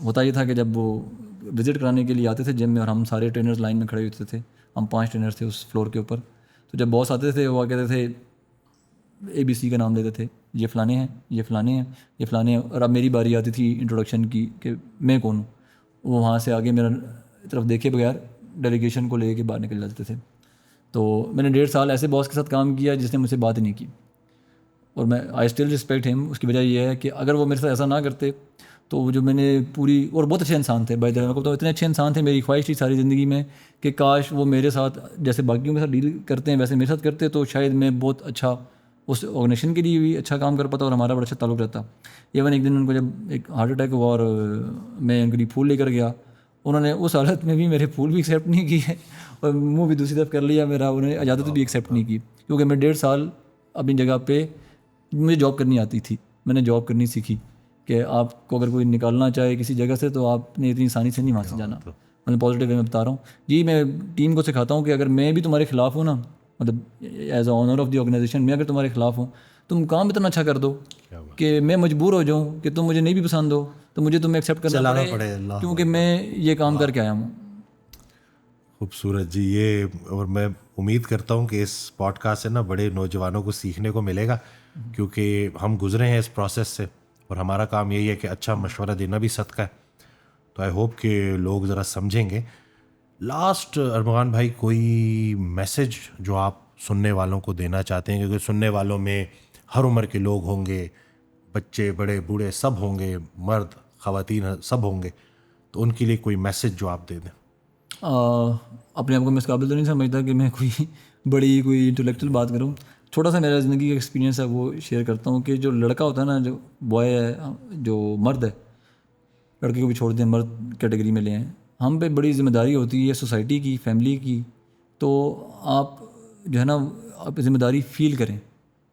ہوتا یہ تھا کہ جب وہ وزٹ کرانے کے لیے آتے تھے جم میں، اور ہم سارے ٹرینرز لائن میں کھڑے ہوتے تھے، ہم 5 ٹرینرز تھے اس فلور کے اوپر. تو جب باس آتے تھے وہ کہتے تھے ABC کا نام لیتے تھے، یہ فلانے ہیں، یہ فلانے ہیں، یہ فلانے ہیں. اور اب میری باری آتی تھی انٹروڈکشن کی کہ میں کون ہوں. وہ وہاں سے آگے میرا طرف دیکھے بغیر ڈیلیگیشن کو لے کے باہر نکل جاتے تھے. تو میں نے 1.5 سال ایسے باس کے ساتھ کام کیا جس نے مجھ سے بات ہی نہیں کی، اور میں آئی اسٹل رسپیکٹ ہم. اس کی وجہ یہ ہے کہ اگر وہ میرے ساتھ ایسا نہ کرتے تو جو میں نے پوری، اور بہت اچھے انسان تھے بائی دا وے، تو اتنے اچھے انسان تھے، میری خواہش تھی ساری زندگی میں کہ کاش وہ میرے ساتھ جیسے باقیوں کے ساتھ ڈیل کرتے ہیں ویسے میرے ساتھ کرتے، تو شاید میں بہت اچھا اس آرگنائزیشن کے لیے بھی اچھا کام کر پاتا اور ہمارا بڑا اچھا تعلق رہتا. ایون ایک دن ان کو جب ایک ہارٹ اٹیک ہوا اور میں ان کے لیے پھول لے کر گیا، انہوں نے اس حالت میں بھی میرے پھول بھی ایکسیپٹ نہیں کیے اور منہ بھی دوسری طرف کر لیا میرا. انہوں نے اجازت بھی ایکسیپٹ نہیں کی، کیونکہ میں 1.5 سال اپنی جگہ پہ، مجھے جاب کرنی آتی تھی، میں نے جاب کرنی سیکھی کہ آپ کو اگر کوئی نکالنا چاہے کسی جگہ سے تو آپ نے اتنی آسانی سے نہیں وہاں سے جانا. مطلب پازیٹیو وے میں بتا رہا ہوں جی. میں ٹیم کو سکھاتا ہوں کہ اگر میں بھی تمہارے خلاف ہوں نا، مطلب as a owner of the organization میں اگر تمہارے خلاف ہوں، تم کام اتنا اچھا کر دو کہ میں مجبور ہو جاؤں کہ تم مجھے نہیں بھی پسند ہو تو مجھے تمہیں ایکسیپٹ کرنا پڑے، کیونکہ میں یہ کام کر کے آیا ہوں. خوبصورت جی. یہ، اور میں امید کرتا ہوں کہ اس پوڈ کاسٹ سے نا بڑے نوجوانوں کو سیکھنے کو ملے گا، کیونکہ ہم گزرے ہیں اس پروسیس سے، اور ہمارا کام یہی ہے کہ اچھا مشورہ دینا بھی صدقہ ہے. تو آئی ہوپ کہ لوگ ذرا سمجھیں گے. لاسٹ ارمغان بھائی، کوئی میسج جو آپ سننے والوں کو دینا چاہتے ہیں، کیونکہ سننے والوں میں ہر عمر کے لوگ ہوں گے، بچے، بڑے، بوڑھے سب ہوں گے، مرد، خواتین سب ہوں گے، تو ان کے لیے کوئی میسج جو آپ دے دیں. اپنے آپ کو میں اس قابل تو نہیں سمجھتا کہ میں کوئی بڑی کوئی انٹلیکچوئل بات کروں. چھوٹا سا میرا زندگی کا ایکسپیرینس ہے وہ شیئر کرتا ہوں کہ جو لڑکا ہوتا ہے نا، جو بوائے ہے، جو مرد ہے، لڑکے کو بھی چھوڑ دیں، مرد کیٹیگری میں لے ہیں. ہم پہ بڑی ذمہ داری ہوتی ہے سوسائٹی کی، فیملی کی. تو آپ جو ہے نا آپ ذمہ داری فیل کریں.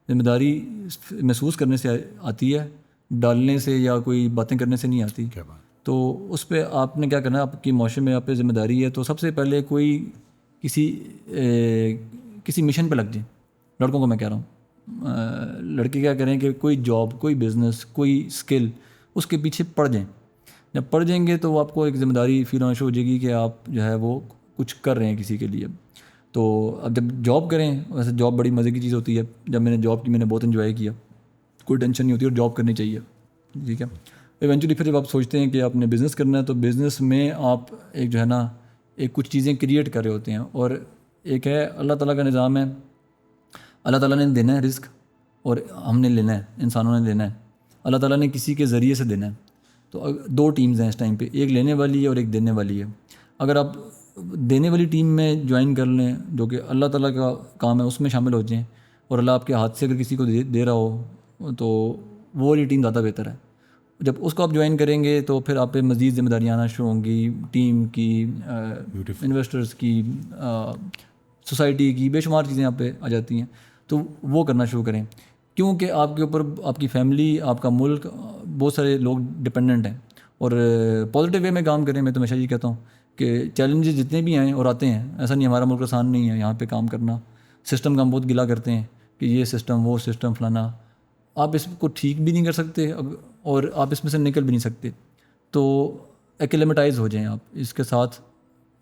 ذمہ داری محسوس کرنے سے آتی ہے، ڈالنے سے یا کوئی باتیں کرنے سے نہیں آتی. کیا بات. تو اس پہ آپ نے کیا کرنا ہے، آپ کی معاشرے میں آپ پہ ذمہ داری ہے. تو سب سے پہلے کوئی کسی مشن پہ لگ جائیں. لڑکوں کو میں کہہ رہا ہوں، لڑکے کیا کریں کہ کوئی جاب، کوئی بزنس، کوئی اسکل، اس کے پیچھے پڑ جائیں. جب پڑ جائیں گے تو وہ آپ کو ایک ذمہ داری فیل ہونا شروع ہو جائے گی کہ آپ جو ہے وہ کچھ کر رہے ہیں کسی کے لیے. تو اب جب جاب کریں، ویسے جاب بڑی مزے کی چیز ہوتی ہے. جب میں نے جاب کی میں نے بہت انجوائے کیا، کوئی ٹینشن نہیں ہوتی اور جاب کرنی چاہیے. ٹھیک ہے. ایونچولی پھر جب آپ سوچتے ہیں کہ آپ نے بزنس کرنا ہے تو بزنس میں آپ ایک جو ہے نا ایک کچھ چیزیں کریٹ کر رہے ہوتے ہیں. اور ایک ہے اللہ تعالیٰ کا نظام ہے، اللہ تعالیٰ نے دینا ہے رزق اور ہم نے لینا ہے، انسانوں نے لینا ہے. اللہ تعالیٰ نے کسی کے ذریعے سے دینا ہے. تو دو ٹیمز ہیں اس ٹائم پہ، ایک لینے والی ہے اور ایک دینے والی ہے. اگر آپ دینے والی ٹیم میں جوائن کر لیں، جو کہ اللہ تعالیٰ کا کام ہے، اس میں شامل ہو جائیں، اور اللہ آپ کے ہاتھ سے اگر کسی کو دے رہا ہو تو وہ والی ٹیم زیادہ بہتر ہے. جب اس کو آپ جوائن کریں گے تو پھر آپ پہ مزید ذمہ داریاں آنا شروع ہوں گی، ٹیم کی، انویسٹرز کی، سوسائٹی کی، بے شمار چیزیں آپ پہ آ جاتی ہیں. تو وہ کرنا شروع کریں، کیونکہ آپ کے اوپر آپ کی فیملی، آپ کا ملک، بہت سارے لوگ ڈپینڈنٹ ہیں. اور پازیٹیو وے میں کام کریں. میں تو ہمیشہ یہ کہتا ہوں کہ چیلنجز جتنے بھی آئیں اور آتے ہیں، ایسا نہیں ہمارا ملک آسان نہیں ہے یہاں پہ کام کرنا. سسٹم کا ہم بہت گلا کرتے ہیں کہ یہ سسٹم، وہ سسٹم، فلانا. آپ اس کو ٹھیک بھی نہیں کر سکتے اور آپ اس میں سے نکل بھی نہیں سکتے. تو ایکلیمیٹائز ہو جائیں آپ اس کے ساتھ،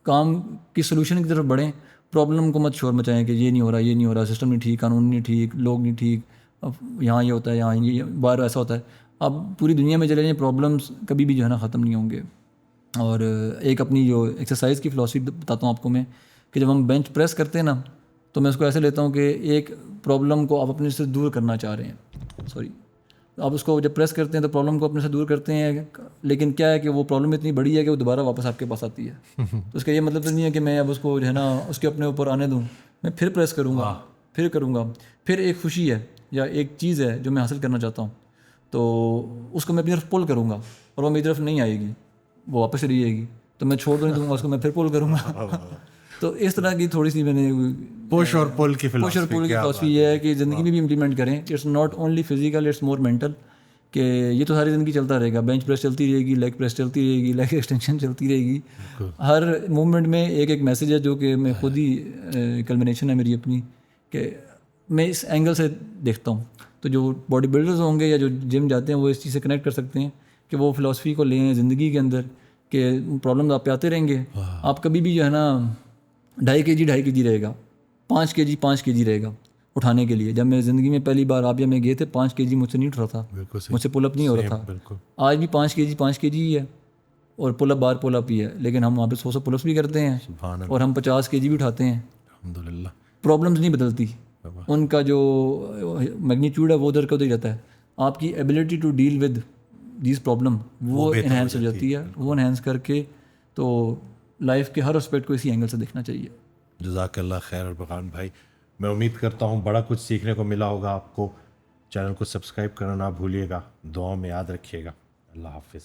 کام کی سلوشن کی طرف بڑھیں. پرابلم کو مت شور مچائیں کہ یہ نہیں ہو رہا، یہ نہیں ہو رہا، سسٹم نہیں ٹھیک، قانون نہیں ٹھیک، لوگ نہیں ٹھیک، اب یہاں یہ ہوتا ہے، یہاں یہ باہر ایسا ہوتا ہے. آپ پوری دنیا میں چلے جائیں، پرابلمس کبھی بھی جو ہے نا ختم نہیں ہوں گے. اور ایک اپنی جو ایکسرسائز کی فلاسفی بتاتا ہوں آپ کو میں، کہ جب ہم بینچ پریس کرتے ہیں نا تو میں اس کو ایسے لیتا ہوں کہ ایک پرابلم کو آپ اپنے سے دور کرنا چاہ رہے ہیں. سوری، آپ اس کو جب پریس کرتے ہیں تو پرابلم کو اپنے سے دور کرتے ہیں، لیکن کیا ہے کہ وہ پرابلم اتنی بڑی ہے کہ وہ دوبارہ واپس آپ کے پاس آتی ہے. تو اس کا یہ مطلب تو نہیں ہے کہ میں اب اس کو جو ہے نا اس کے اپنے اوپر آنے دوں. میں پھر پریس کروں گا، پھر کروں گا. پھر ایک خوشی ہے یا ایک چیز ہے جو میں حاصل کرنا چاہتا ہوں، تو اس کو میں اپنی طرف پول کروں گا اور وہ میری طرف نہیں آئے گی، وہ واپس چلی جائے گی. تو میں چھوڑ نہیں دوں گا اس کو، میں پھر پول کروں گا. تو اس طرح کی تھوڑی سی میں نے پش اور پول کی فلاسفی یہ ہے کہ زندگی میں بھی امپلیمنٹ کریں. It's not only physical, it's more mental. کہ یہ تو ساری زندگی چلتا رہے گا، بینچ پریس چلتی رہے گی، لیگ پریس چلتی رہے گی، لیگ ایکسٹینشن چلتی رہے گی. ہر موومنٹ میں ایک ایک میسیج ہے جو کہ میں خود ہی کلمنیشن ہے میری اپنی، کہ میں اس اینگل سے دیکھتا ہوں. تو جو باڈی بلڈرز ہوں گے یا جو جم جاتے ہیں وہ اس چیز سے کنیکٹ کر سکتے ہیں کہ وہ فلاسفی کو لیں زندگی کے اندر، کہ پرابلمز آپ پہ آتے رہیں گے. آپ کبھی بھی جو ہے نا 2.5 kg رہے گا، 5 kg رہے گا اٹھانے کے لیے. جب میں زندگی میں پہلی بار آپ یا میں گئے تھے 5 kg مجھ سے نہیں اٹھ رہا تھا، مجھ سے پل اپ نہیں ہو رہا تھا. آج بھی 5 kg ہی ہے اور پل اپ بار پل اپ ہی ہے، لیکن ہم وہاں پہ 100 پل اپس بھی کرتے ہیں اور ہم 50 kg بھی اٹھاتے ہیں. الحمدللہ. پرابلمز نہیں بدلتی، ان کا جو میگنیچیوڈ ہے وہ ادھر کا ادھر جاتا ہے. آپ کی ability to deal with these problem وہ انہینس ہو جاتی ہے. وہ انہینس کر کے تو لائف کے ہر اسپیکٹ کو اسی اینگل سے دیکھنا چاہیے. جزاک اللہ خیر اربقان بھائی. میں امید کرتا ہوں بڑا کچھ سیکھنے کو ملا ہوگا آپ کو. چینل کو سبسکرائب کرنا نہ بھولیے گا، دعاؤں میں یاد رکھیے گا. اللہ حافظ.